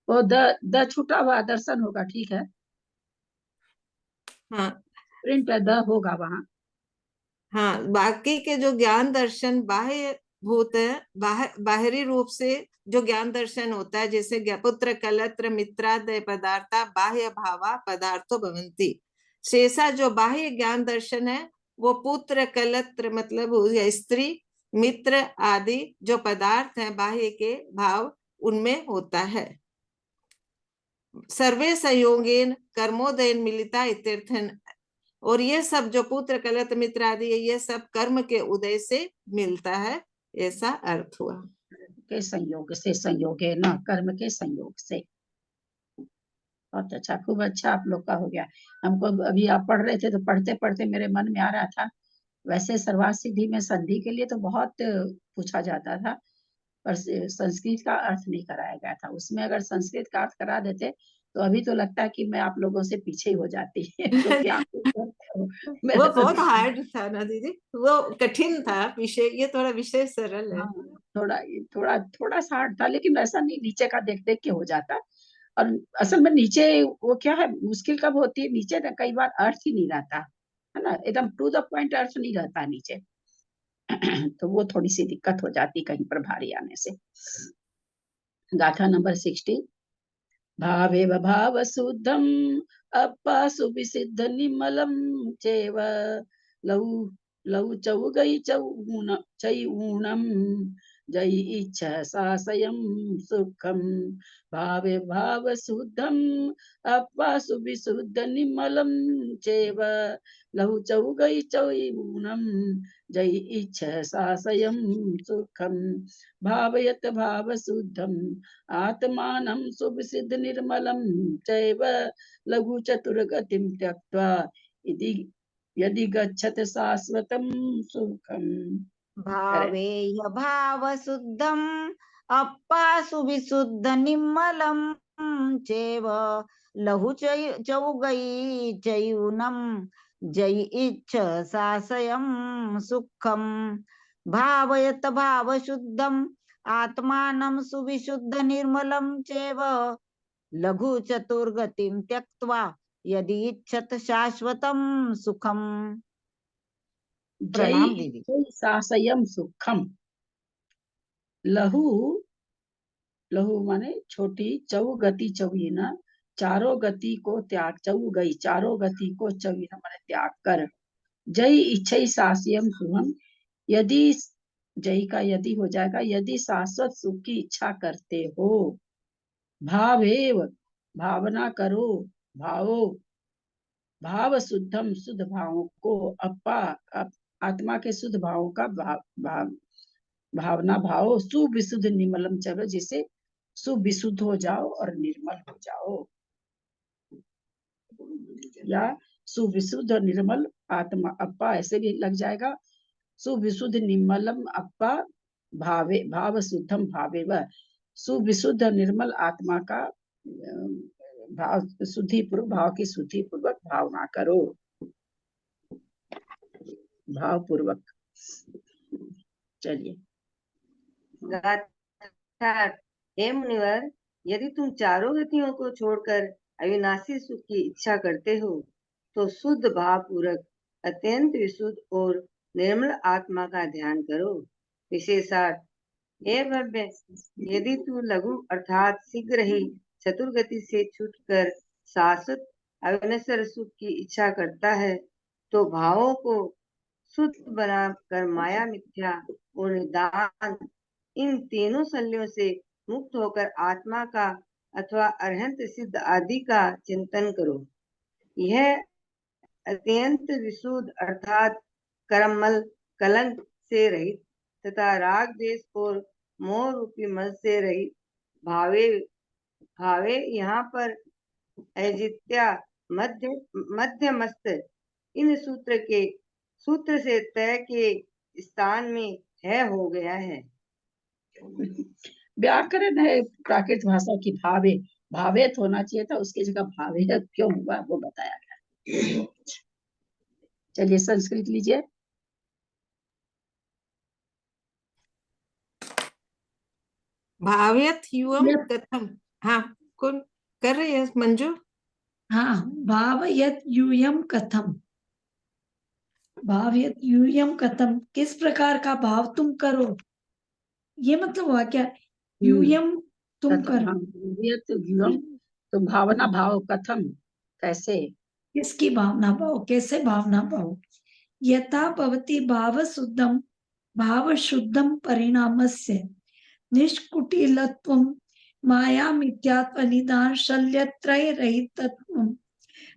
वो द छूटा हुआ दर्शन होगा, ठीक है। हाँ प्रिंट द होगा वहाँ। हाँ बाकी के जो ज्ञान दर्शन बाह्य भूत है, बाहरी रूप से जो ज्ञान दर्शन होता है, जैसे पुत्र कलत्र मित्रादय पदार्था बाह्य भावा पदार्थो भवन्ति। शेषा जो बाह्य ज्ञान दर्शन है वो पुत्र कलत्र मतलब स्त्री मित्र आदि जो पदार्थ हैं बाह्य के भाव उनमें होता है। सर्वे संयोगेन कर्मोदयन मिलिता इत्यर्थन। और ये सब जो पुत्र कलत्र मित्र आदि ये सब कर्म के उदय से मिलता है, ऐसा अर्थ हुआ। के संयोग से, संयोग है ना, कर्म के संयोग से। बहुत अच्छा, खूब अच्छा आप लोग का हो गया। हमको अभी आप पढ़ रहे थे तो पढ़ते पढ़ते मेरे मन में आ रहा था, वैसे सर्वार्थ सिद्धि में संधि के लिए तो बहुत पूछा जाता था, पर संस्कृत का अर्थ नहीं कराया गया था। उसमें अगर संस्कृत का अर्थ करा देते तो अभी तो लगता है कि मैं आप लोगों से पीछे ही हो जाती तो क्या वो मेरा तो बहुत हार्ड था ना दीदी, वो कठिन था विषय, ये थोड़ा विषय सरल है। हाँ, थोड़ा थोड़ा थोड़ा सा हार्ड था, लेकिन ऐसा नहीं नीचे का देख देख के हो जाता। और असल में नीचे वो क्या है, मुश्किल कब होती है नीचे ना, कई बार अर्थ ही नहीं रहता है ना, एकदम टू द पॉइंट अर्थ नहीं रहता नीचे तो वो थोड़ी सी दिक्कत हो जाती कहीं पर भारी आने से। गाथा नंबर 60। भावे भाव शुद्धम अपासु विसिद्ध निमलम चैव लहु लहु चौगई चैऊणम जय इच्छा सासयम सुखम। भावे भाव शुद्धम अपासु विशुद्ध निमलम चैव लहु चौगई चैऊणम जय इच्छा सासयम सुखम। भावयत भाव शुद्धम आत्मानं सुविसिद्ध निर्मलं चैव लघु चतुर्गतिं त्यक्त्वा यदि गच्छत शाश्वतं सुखम्। भावेय भाव शुद्धम अप्पासु विशुद्ध निम्मलम चैव लहु चौगई चयूनम जय इच्छ सासयम सुखम। भावयत भाव शुद्धम आत्मानं सुविशुद्ध निर्मलं चैव लघु चतुर्गतिं त्यक्त्वा यदि इच्छत शाश्वतं सुखम। प्रणाम दीदी। जय सासयम सुखम। लहु लहु माने छोटी, चौ गति चौहीना, चारों गति को त्याग, चौ गई चारों गति को, चौहीना माने त्याग कर, जय इच्छा सासयम सुखम। यदि जय का यदि हो जाएगा, यदि शाश्वत सुख की इच्छा करते हो। भावेव भावना करो, भावो भाव शुद्धम शुद्ध भावों को, अपा आत्मा के शुद्ध भावों का भावना भाव, सुविशुद्ध निर्मलम चलो, जिसे सुविशुद्ध हो जाओ और निर्मल हो जाओ, या सुविशुद्ध और निर्मल आत्मा अपा ऐसे भी लग जाएगा। सुविशुद्ध निर्मलम अपा भावे भाव शुद्धम भावे व, सुविशुद्ध निर्मल आत्मा का भाव शुद्धि पूर्वक, भाव की शुद्धि पूर्वक भावना करो, भाव पूर्वक। चलिए। हे मुनिवर, यदि तुम चारों गतियों को छोड़कर अविनाशी सुख की इच्छा करते हो तो शुद्ध भाव पूर्वक अत्यंत विशुद्ध और निर्मल आत्मा का ध्यान करो। विशेषार्थ, हे भव्य, यदि तू लघु अर्थात शीघ्र ही चतुर्गति से छूटकर शाश्वत अविनश्वर सुख की इच्छा करता है तो भावों को शुद्ध बनाकर माया, मिथ्या और निदान, इन तीनों शल्यों से मुक्त होकर आत्मा का अथवा अरहंत सिद्ध आदि का चिंतन करो। यह अत्यंत विशुद्ध अर्थात कर्मल, कलंक से रहित तथा राग द्वेष और मोह रूपी मल से रहित भावे भावे यहाँ पर अजित्या मध्यमस्त इन सूत्र से तय के स्थान में है हो गया है। व्याकरण है प्राकृत भाषा की, भावे भावेत होना चाहिए था, उसकी जगह भावे क्यों हुआ वो बताया गया। चलिए संस्कृत लीजिए। भाव्यत युवम कथम। हाँ, कौन कर रही है मंजू? हाँ, भावयत यूयम कथम, भावयत यूयम कथम, किस प्रकार का भाव तुम करो, ये मतलब हुआ क्या? यूयम तुम करो, तो भावना भाव कथम कैसे, किसकी भावना भाव, कैसे भावना भाव। यथा भवति भाव शुद्धम भाव शुद्धम परिणामस्य निष्कुटिलत्वं माया मिथ्यात्व निदान शल्यत्रय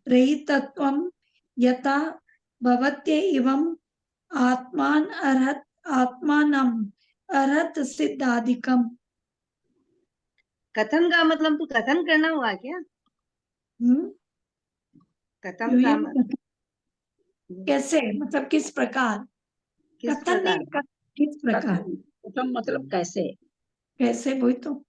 रहितत्वं यथा भवत्य एवं आत्मान अर्हत आत्मानं अरहत सिद्धाधिकम। कथन का मतलब तो कथन करना हुआ क्या? कथन का कैसे मतलब किस प्रकार? किस कथन नहीं, प्रकार? किस प्रकार, कथम मतलब कैसे? कैसे वही तो।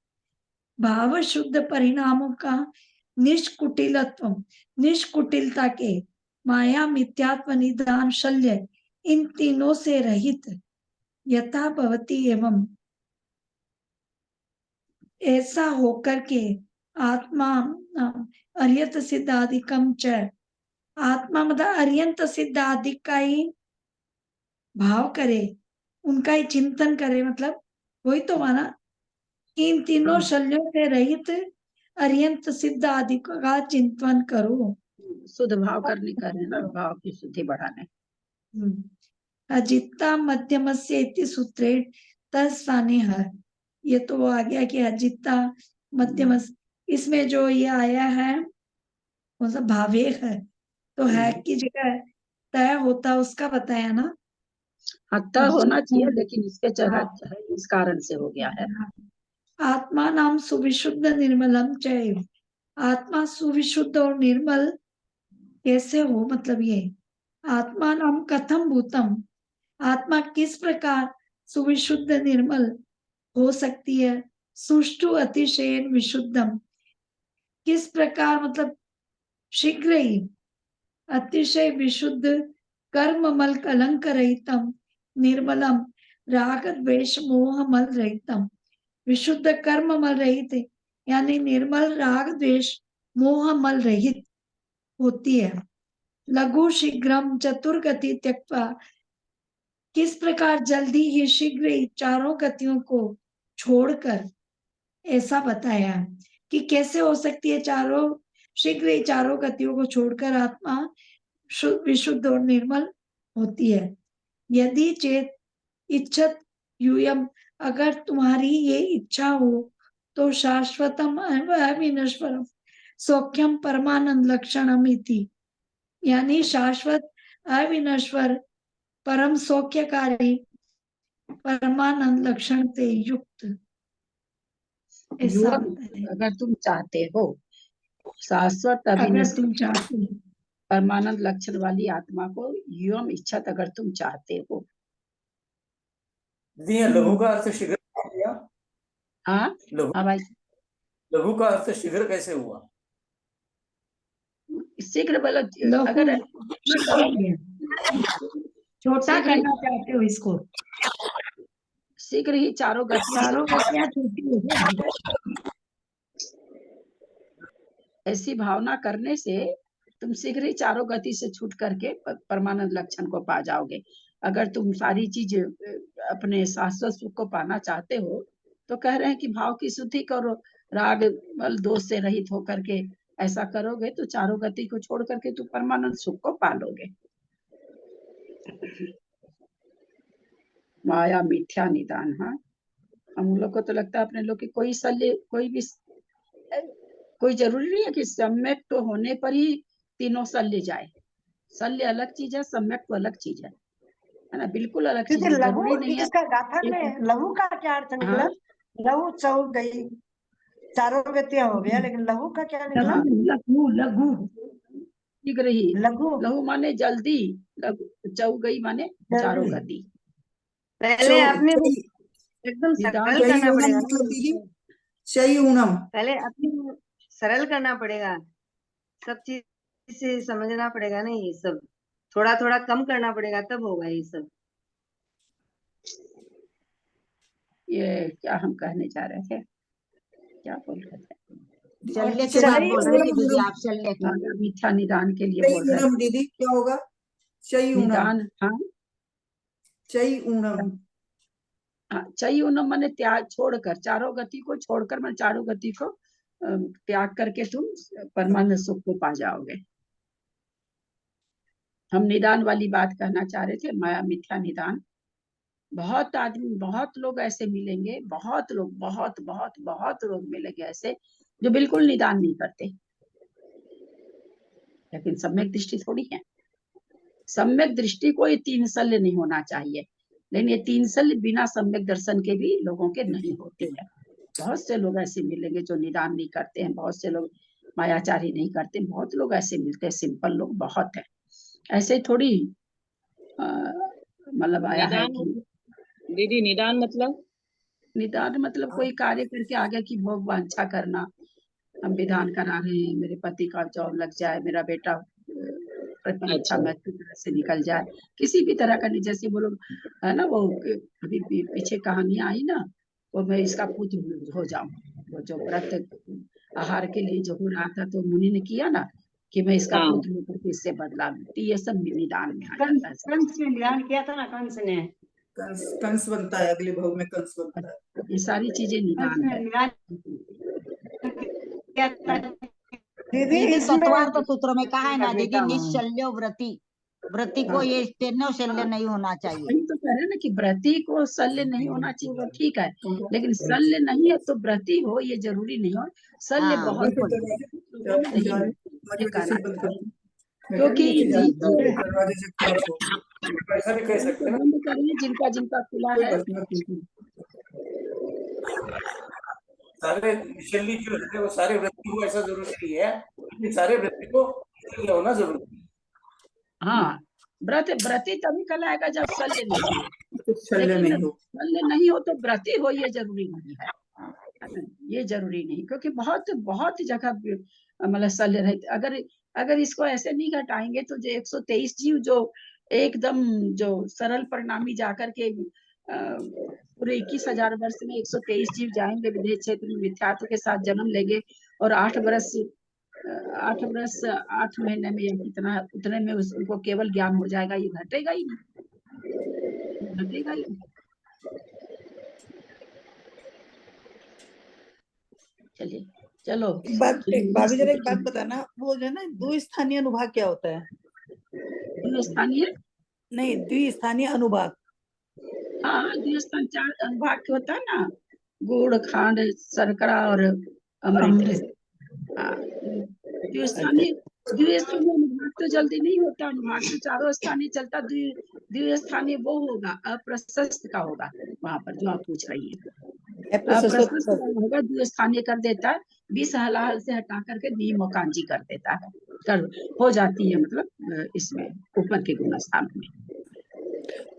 भाव शुद्ध परिणामों का निष्कुटिलत्व, निष्कुटिलता के, माया मिथ्यात्व निदान शल्य, इन तीनों से रहित, यथा भवती एवं ऐसा होकर के, आत्मा अर्यंत सिद्धाधिकम च, आत्मा मतलब अर्यंत सिद्धाधिक का ही भाव करे, उनका ही चिंतन करे, मतलब वही तो माना, इन तीनों शल्यों से रहित अर्यंत सिद्ध आदि का चिंतन करो। शुद्ध भाव करने का है ना, भाव की शुद्धि बढ़ाने। अजित्ता मध्यमस्य इति सूत्रे तत्स्थाने है, ये तो वो आ गया कि अजित्ता मध्यम, इसमें जो ये आया है वो सब भावेक है, तो है की जगह तय होता उसका बताया ना। हत्ता होना चाहिए, लेकिन इसके जगह इस कारण से हो गया है। आत्मा नाम सुविशुद्ध निर्मलम चैव, आत्मा सुविशुद्ध और निर्मल कैसे हो, मतलब ये आत्मा नाम कथम भूतम, आत्मा किस प्रकार सुविशुद्ध निर्मल हो सकती है, सुष्टु अतिशय विशुद्धम, किस प्रकार मतलब शीघ्र ही, अतिशय विशुद्ध, कर्ममल कलंक रहितम, निर्मलम, राग द्वेष मोह मल रहितम, विशुद्ध कर्ममल रहित यानी निर्मल, राग द्वेष मोह मल रहित होती है। लघु शीघ्रम चतुर्गति त्यक्त्वा, किस प्रकार जल्दी ही शीघ्र ही चारों गतियों को छोड़कर, ऐसा बताया कि कैसे हो सकती है चारों, शीघ्र ही चारों गतियों को छोड़कर आत्मा विशुद्ध और निर्मल होती है। यदि चेत इच्छत यूयम, अगर तुम्हारी ये इच्छा हो तो शाश्वतम अविनश्वरम सौख्यम परमानंद लक्षणम इति, यानी शाश्वत अविनश्वर परम सौख्यकारी परमानंद लक्षण से युक्त, ऐसा अगर तुम चाहते हो शाश्वत अगर तुम चाहते हो परमानंद लक्षण वाली आत्मा को, युवम इच्छा, अगर तुम चाहते हो। लघु का अर्थ शीघ्र किया? हाँ भाई, लघु का अर्थ शीघ्र कैसे हुआ? शीघ्र बोलो, अगर छोटा करना चाहते हो इसको, शीघ्र ही चारों गतियां छूटी हो, ऐसी भावना करने से तुम शीघ्र ही चारों गति से छूट करके परमानंद लक्षण को पा जाओगे। अगर तुम सारी चीज अपने शाश्वत सुख को पाना चाहते हो तो कह रहे हैं कि भाव की शुद्धि करो, राग बल दोष से रहित होकर के ऐसा करोगे तो चारों गति को छोड़ करके तुम परमानंद सुख को पा लोगे। माया मिथ्या निदान। हाँ, हम लोग को तो लगता है अपने लोग की कोई शल्य, कोई जरूरी नहीं है कि सम्यक तो होने पर ही तीनों शल्य जाए। शल्य अलग चीज है, सम्यक तो अलग चीज है ना, बिल्कुल अलग चीज है। लघु जरूरी नहीं है इसका गाथा में लघु का क्या अर्थ निकला? लघु चौ गई, चारों गतियां हो गया, लेकिन लघु का क्या निकला? लघु लघु शीघ्र ही, लघु लघु माने जल्दी, लघु चौ गई माने चारों गति। पहले आपने एकदम सरल करना पड़ेगा, पहले अपने सरल करना पड़ेगा, सब चीज से समझना पड़ेगा ना, ये सब थोड़ा थोड़ा कम करना पड़ेगा, तब होगा ये सब। ये क्या हम कहने जा रहे थे, क्या बोल रहे थे? शल्य की बात बोल रहे थे दीदी आप, शल्य की। मिथ्या निदान के लिए बोल रहे थे दीदी, क्या होगा निदान? हाँ, चई ऊनम माने त्याग, छोड़कर चारों गति को छोड़कर, मैं चारों गति को त्याग करके तुम परमानंद सुख को पा जाओगे। हम निदान वाली बात कहना चाह रहे थे, माया मिथ्या निदान। बहुत आदमी, बहुत लोग ऐसे मिलेंगे, बहुत लोग, बहुत बहुत बहुत लोग मिलेंगे ऐसे जो बिल्कुल निदान नहीं करते, लेकिन सम्यक दृष्टि थोड़ी है। सम्यक दृष्टि को ये तीन शल्य नहीं होना चाहिए। लेकिन ये 3 शल्य बिना सम्यक दर्शन के भी लोगों के नहीं होती है। बहुत से लोग ऐसे मिलेंगे जो निदान नहीं करते हैं, बहुत से लोग मायाचारी नहीं करते, बहुत लोग ऐसे मिलते हैं, सिंपल लोग बहुत है। ऐसे थोड़ी मतलब आया है निदान कि दीदी, निदान मतलब? निदान मतलब कोई कार्य करके आगे की भोग वांछा करना। हम विधान करा रहे हैं, मेरे पति का जॉब लग जाए, मेरा बेटा परीक्षा अच्छा। में अच्छी तरह से निकल जाए, किसी भी तरह का नहीं। जैसे वो लोग है ना, वो अभी पीछे कहानी आई ना, वो मैं इसका पुत्र हो जाऊं, वो जो व्रत आहार के लिए जो हो रहा था, तो मुनि ने किया ना कि मैं इसका हाँ। पुत्र होकर के इससे बदला लूंगी। ये सब निदान में आ कंस जाता है। कंस ने निदान किया था ना, कंस ने। कंस बनता है, अगले भाव में कंस बनता है। ये सारी चीजें कंस निदान ने है। निदान किया था। दीदी दीदी इसमें तत्वार्थ सूत्र में कहा है ना का दीदी, बेटा हूँ। निश्चल्यो व्रति, व्रति को ये स्टेनो शल्य नहीं होना चाहिए। वही तो कह रहे हैं ना कि व्रती को शल्य नहीं होना चाहिए, वो ठीक है, लेकिन शल्य नहीं है तो व्रती हो ये जरूरी नहीं हो। शल्य हाँ बहुत बिल्कुल। नहीं हो, ये कहना क्योंकि क्योंकि दरवाजे से खुला छोड़। ऐसा भी कह सकते हैं ना, बंद करिए जिनका जिनका खुला कोई है। बात नहीं। सारे निश्चली जो है वो सारे व्यक्ति को ऐसा जरूरी नहीं है, लेकिन सारे व्यक्ति को निश्चल्य होना जरूरी है। हाँ, व्रती तभी कहलाएगा जब शल्य नहीं हो, शल्य लेकिन नहीं हो। शल्य नहीं हो तो व्रती हो ये जरूरी नहीं है। ये जरूरी नहीं, क्योंकि बहुत बहुत जगह मतलब शल्य रहते। अगर इसको ऐसे नहीं घटाएंगे तो जो 123 जीव जो एकदम जो सरल परिणामी जाकर के पूरे 21,000 वर्ष में 123 जीव जाएंगे विदेश क्षेत्र में, मिथ्यात्व के साथ जन्म लेंगे और 8 वर्ष 8 महीने में या कितना उतने में उसको केवल ज्ञान हो जाएगा। ये घटेगा ही नहीं, घटेगा ही नहीं। चलिए चलो। भाभी जरा एक बात बताना, वो जो है ना द्विस्थानीय अनुभाग क्या होता है? द्विस्थानीय नहीं, द्विस्थानीय अनुभाग। हाँ, द्विस्थान 4 अनुभाग के होता है ना, गुड़, खांड, शर्करा और अमृत। हाँ, द्विस्थानीय अनुभाग तो जल्दी नहीं होता, अनुभाग तो चारों स्थानीय चलता। द्विस्थानीय वो होगा, अप्रशस्त का होगा वहां पर जो आप पूछ रही है। अप्रशस्त होगा, द्विस्थानीय कर देता है, 20 हलाहल से हटा करके द्विमुखांजी कर देता है, कर हो जाती है मतलब इसमें ऊपर के गुणस्थान में।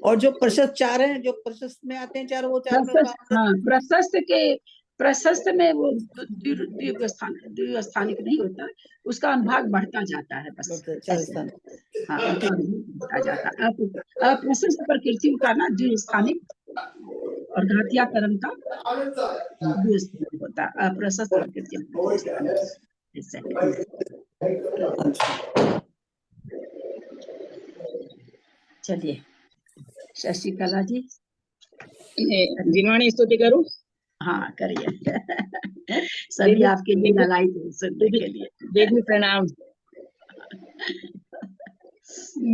और जो प्रशस्त 4 हैं, जो प्रशस्त में आते हैं 4, वो 4 में होगा। हाँ, प्रशस्त में वो द्विस्थानिक नहीं होता, उसका अनुभाग बढ़ता जाता है बस ऐसे। हाँ, उनका बढ़ता जाता है। अप्रशस्त प्रकृति का ना द्विस्थानिक और घातिया कर्म का द्विस्थानिक होता है। अप्रशस्त प्रकृति ऐसे। चलिए शशिकला जी, जिनवाणी स्तुति करूं? हाँ करिए। सभी आपके लिए ललाई थे सुनने के लिए। देवी प्रणाम।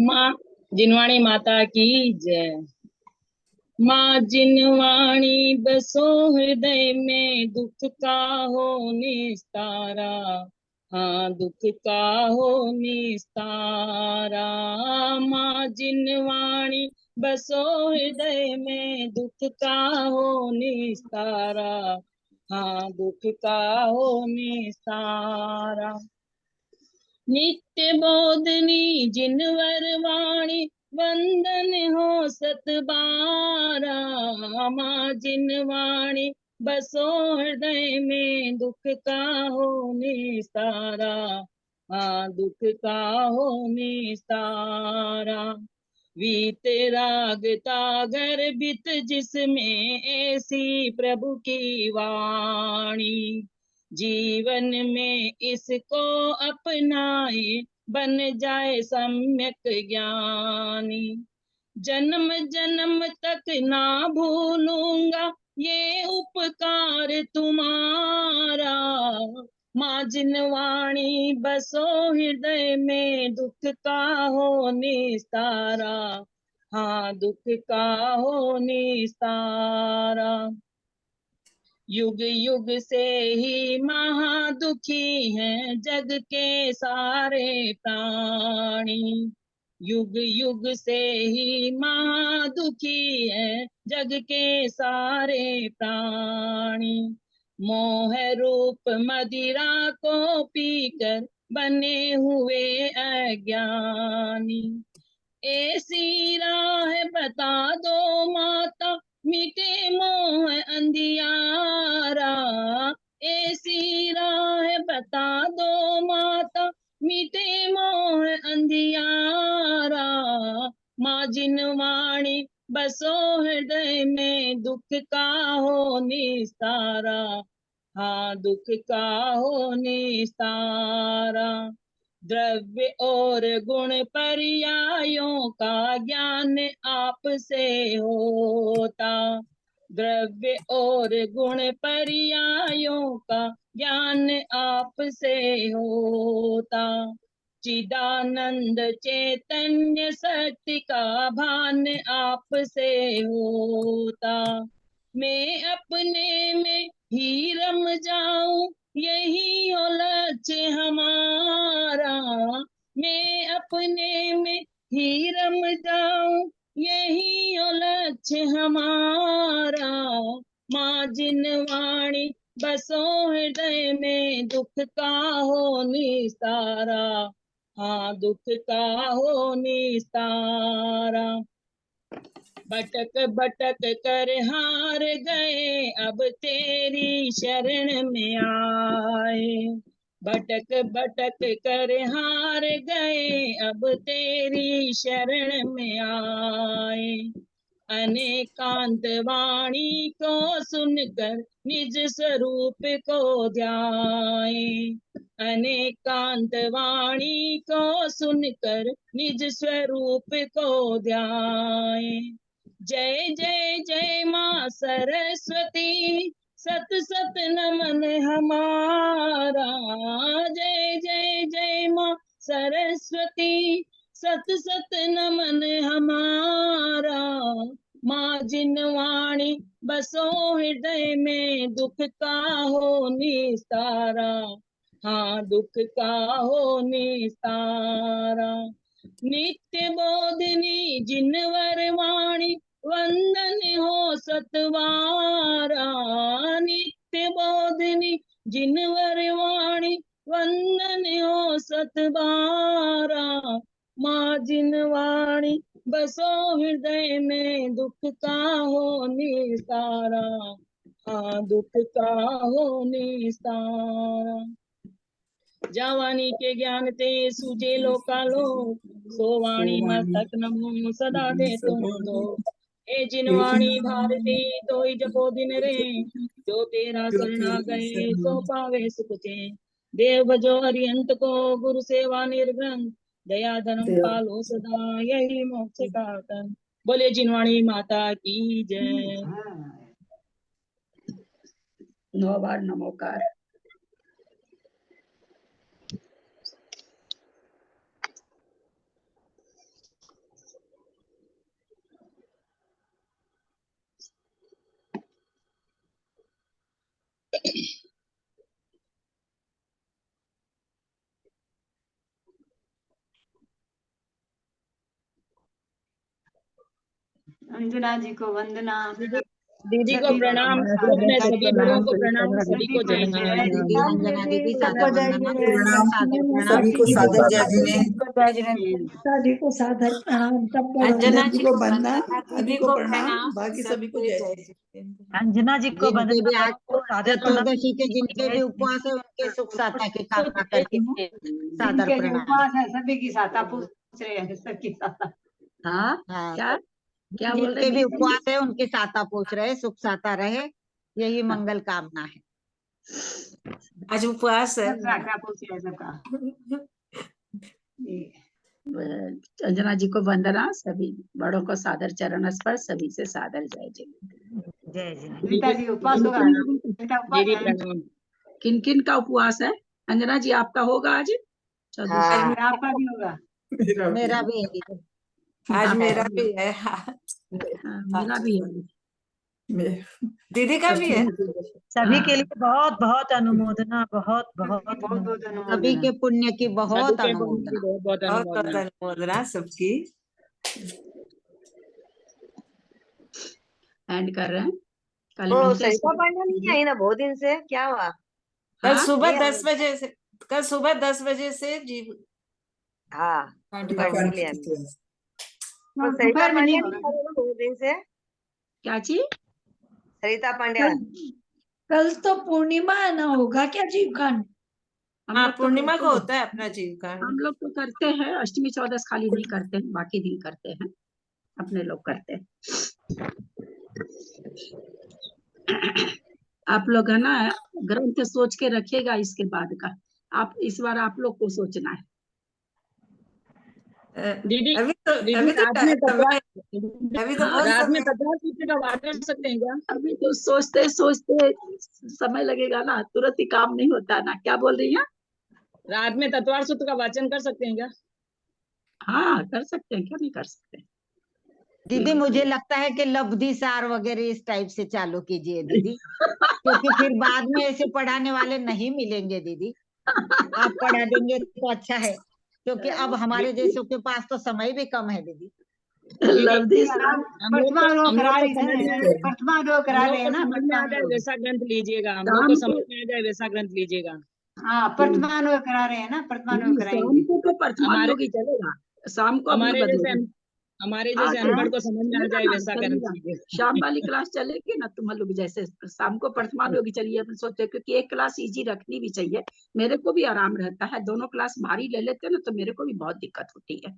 माँ जिनवाणी माता की जय। माँ जिनवाणी बसो हृदय में, दुख का हो निस्तारा। हाँ दुख का हो निस्तारा। माँ जिनवाणी बसो हृदय में, दुख का हो निस्तारा। हाँ दुख का हो निस्तारा। नित्य बोधनी जिनवर वाणी, वंदन हो सतबारा। माँ जिनवाणी बसो हृदय में, दुख का हो निस्तारा। हाँ दुख का हो निस्तारा। वीतराग तागर बित जिसमें, ऐसी प्रभु की वाणी। जीवन में इसको अपनाए, बन जाए सम्यक ज्ञानी। जन्म जन्म तक ना भूलूंगा ये उपकार तुम्हारा। माँ जिनवाणी बसो हृदय में, दुख का हो निस्तारा। हाँ दुख का हो निस्तारा। युग युग से ही महादुखी हैं जग के सारे प्राणी। युग युग से ही महादुखी है जग के सारे प्राणी। मोह रूप मदिरा को पीकर बने हुए अज्ञानी। ऐसी राह बता दो माता मिटे मोह अंधियारा। ऐसी राह बता दो माता मिटे मोह अंधियारा। माँ जिनवाणी बसो हृदय में दुख का हो निस्तारा। हाँ दुख का हो निस्तारा। द्रव्य और गुण पर्यायों का ज्ञान आपसे होता। द्रव्य और गुण पर्यायों का ज्ञान आपसे होता। चिदानंद चैतन्य सत्य का भान आपसे होता। मैं अपने में ही रम जाऊं यही हो लक्ष्य हमारा। मैं अपने में ही रम जाऊं यही हो लक्ष्य हमारा। माँ जिनवाणी बसो हृदय में दुख का हो निस्तारा। हाँ दुख का हो निस्तारा। भटक भटक कर हार गए अब तेरी शरण में आए। भटक भटक कर हार गए अब तेरी शरण में आए। अनेकांत वाणी को सुनकर निज स्वरूप को ध्याए। अनेकांत वाणी को सुनकर निज स्वरूप को ध्याए। जय जय जय माँ सरस्वती सत सत नमन हमारा। जय जय जय माँ सरस्वती सत सत नमन हमारा। माँ जिनवाणी बसो हृदय में दुख का हो निस्तारा। हाँ दुख का हो निस्तारा। नित्य बोधिनी जिनवर वाणी वंदन हो सतवारा। नित्य बोधिनी जिनवर वाणी वंदन हो सतवारा। माँ जिनवाणी बसो हृदय में दुख का हो निस्तारा। हाँ दुख का हो निस्तारा। जवानी के ज्ञान ते सूझे लोकालो सो वाणी मस्तक नमो सदा दे तुम दो। ए जिनवाणी भारती तो जपो दिन रे जो तेरा शरणा गए सो पावे सुख चैन। देव भजो हरियंत को गुरु सेवा निर्ग्रंथ दया धर्म पालो सदा यही मोक्ष का तन। बोले जिनवाणी माता की जय। 9 बार नमोकार। अंजना जी को वंदना। दीदी को प्रणाम। ग्रुप में सभी बड़ों को प्रणाम। सभी को जय जय। दीदी अंजना दीदी सादर सबको जय वंदना। जिनेन्द्र। सादर प्रणाम। सभी को सादर जय जिनेन्द्र। सबको जय जिनेन्द्र। सभी को सादर प्रणाम। सबको अंजना दीदी जी को को वंदना, वंदना। दीदी दीदी को को प्रणाम, प्रणाम। बाकी सभी को सबको जय जय जय। जिनेन्द्र। अंजना जी को जिनके भी आज चतुर्दशी के जिनके भी उपवास है उनके सुख साता की कामना करती हूँ। सादर जिनके भी प्रणाम। उपवास है सभी की साता पूछ रहे हैं सबकी साता। हाँ हाँ क्या क्या बोल जिनके रहे भी हैं? उपवास है उनकी साता पूछ रहे, सुख साता रहे यही मंगल कामना है। आज उपवास है। सब साता पूछ रहे हैं सबका। अंजना जी को वंदना। सभी बड़ों को सादर चरण स्पर्श। सभी से सादर जय जय। जय जिनेन्द्र। रीता जी उपवास होगा। रीता उपवास दीदी है। प्रणाम। किन किन का उपवास है? अंजना जी आपका होगा आज? चलो हाँ आपका भी होगा। मेरा भी है दीदी। आज हाँ, मेरा है। भी है। मेरा भी है। दीदी का भी है। सभी के हाँ। लिए बहुत बहुत अनुमोदना, बहुत बहुत बहुत बहुत सभी अनुमोदना। के पुण्य की सभी बहुत के पुण्य की अनुमोदना। बहुत बहुत बहुत बहुत अनुमोदना। अनुमोदना सबकी। एंड कर रहे हैं, कल ओ मिलते हैं सरिता सुबह। पांड्या नहीं आई ना बहुत दिन से, क्या हुआ? कल हाँ सुबह नहीं 10 बजे से, कल सुबह 10 बजे से जीव हाँ पाठ पढ़ने करवाने के लिए की आई। क्लास। पर सरिता दोपहर में नहीं पांड्या नहीं होगा। आई ना बहुत दिन से। क्या चीज? सरिता पांड्या कल कल तो पूर्णिमा है ना, होगा क्या जीव कांड? हम हाँ लोग तो पूर्णिमा करते को हैं। होता है अपना जीव कांड। हम लोग तो करते हैं, अष्टमी चौदस खाली नहीं करते हैं, बाकी दिन करते हैं, अपने लोग करते हैं। आप लोग है ना ग्रंथ सोच के रखिएगा इसके बाद का। आप इस बार आप लोग को सोचना है। दीदी अभी तो दीदी रात में तत्वार अभी तो हाँ, बहुत रात में समय। तत्वार सूत्र का पाठ कर सकते हैं क्या? अभी तो सोचते सोचते समय लगेगा ना, तुरंत ही काम नहीं होता ना। क्या बोल रही हैं? रात में तत्वार सूत्र का वाचन कर सकते हैं क्या? हाँ कर सकते हैं, क्यों नहीं कर सकते। दीदी मुझे लगता है कि लब्धि सार वगैरह इस टाइप से चालू कीजिए दीदी, क्योंकि फिर बाद में ऐसे पढ़ाने वाले नहीं मिलेंगे दीदी। आप पढ़ा देंगे तो अच्छा है, क्योंकि अब हमारे जैसों के पास तो समय भी कम है दीदी। लब्धि आप हम लोग प्रथमा रो हम करा लोग रही को समझ में है, प्रथमा रो करा हम लोग रहे को हैं ना, समझ में प्रथमा आ जाए रो। वैसा ग्रंथ लीजिएगा। हम लोग को शाम समझ को में आ जाए वैसा ग्रंथ लीजिएगा। हाँ प्रथमा रो करा रहे हैं ना, प्रथमा रो नहीं, शाम कराएंगे। को तो वर्तमान हमारे योग ही चलेगा, शाम को अभी बदलेगा। हमारे हाँ जैसे अनपढ़ को समझ में आ चलेगा जाए ना, वैसा ग्रंथ चलेगा। लीजिए। शाम वाली क्लास चलेगी ना तुम लोग जैसे। शाम को वर्तमान योग चलिए, अपन सोचते, क्योंकि एक क्लास इजी रखनी भी चाहिए। मेरे को भी आराम रहता है, दोनों क्लास भारी ले लेते हैं ना तो मेरे को भी बहुत दिक्कत होती है।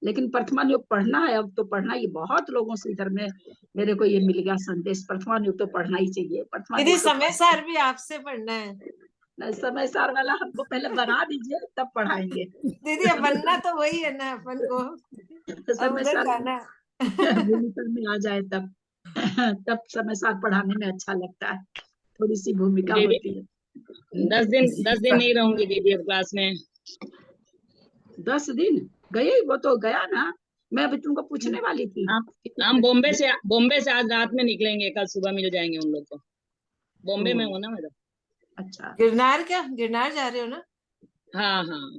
लेकिन वर्तमान योग पढ़ना है, अब तो पढ़ना। ये बहुत लोगों से इधर में मेरे को ये मिल गया संदेश, वर्तमान योग तो पढ़ना ही चाहिए। वर्तमान दीदी योग तो समय सार भी आपसे पढ़ना है। नहीं, समय सार वाला हमको पहले बना दीजिए तब पढ़ाएंगे। दीदी अब बनना तो वही है ना अपन को, अब समय उधर सार जाना। भूमिका में आ जाए तब तब समय सार पढ़ाने में अच्छा लगता है, थोड़ी सी भूमिका दीदी होती है। 10 दिन नहीं रहूंगी दीदी अब क्लास में। 10 दिन गए, वो तो गया ना। मैं अभी तुमको पूछने वाली थी। हम बॉम्बे से आज रात में निकलेंगे, कल सुबह मिल जाएंगे उन लोग को। बॉम्बे में हो ना मैडम? अच्छा गिरनार, क्या गिरनार जा रहे हो ना? हाँ हाँ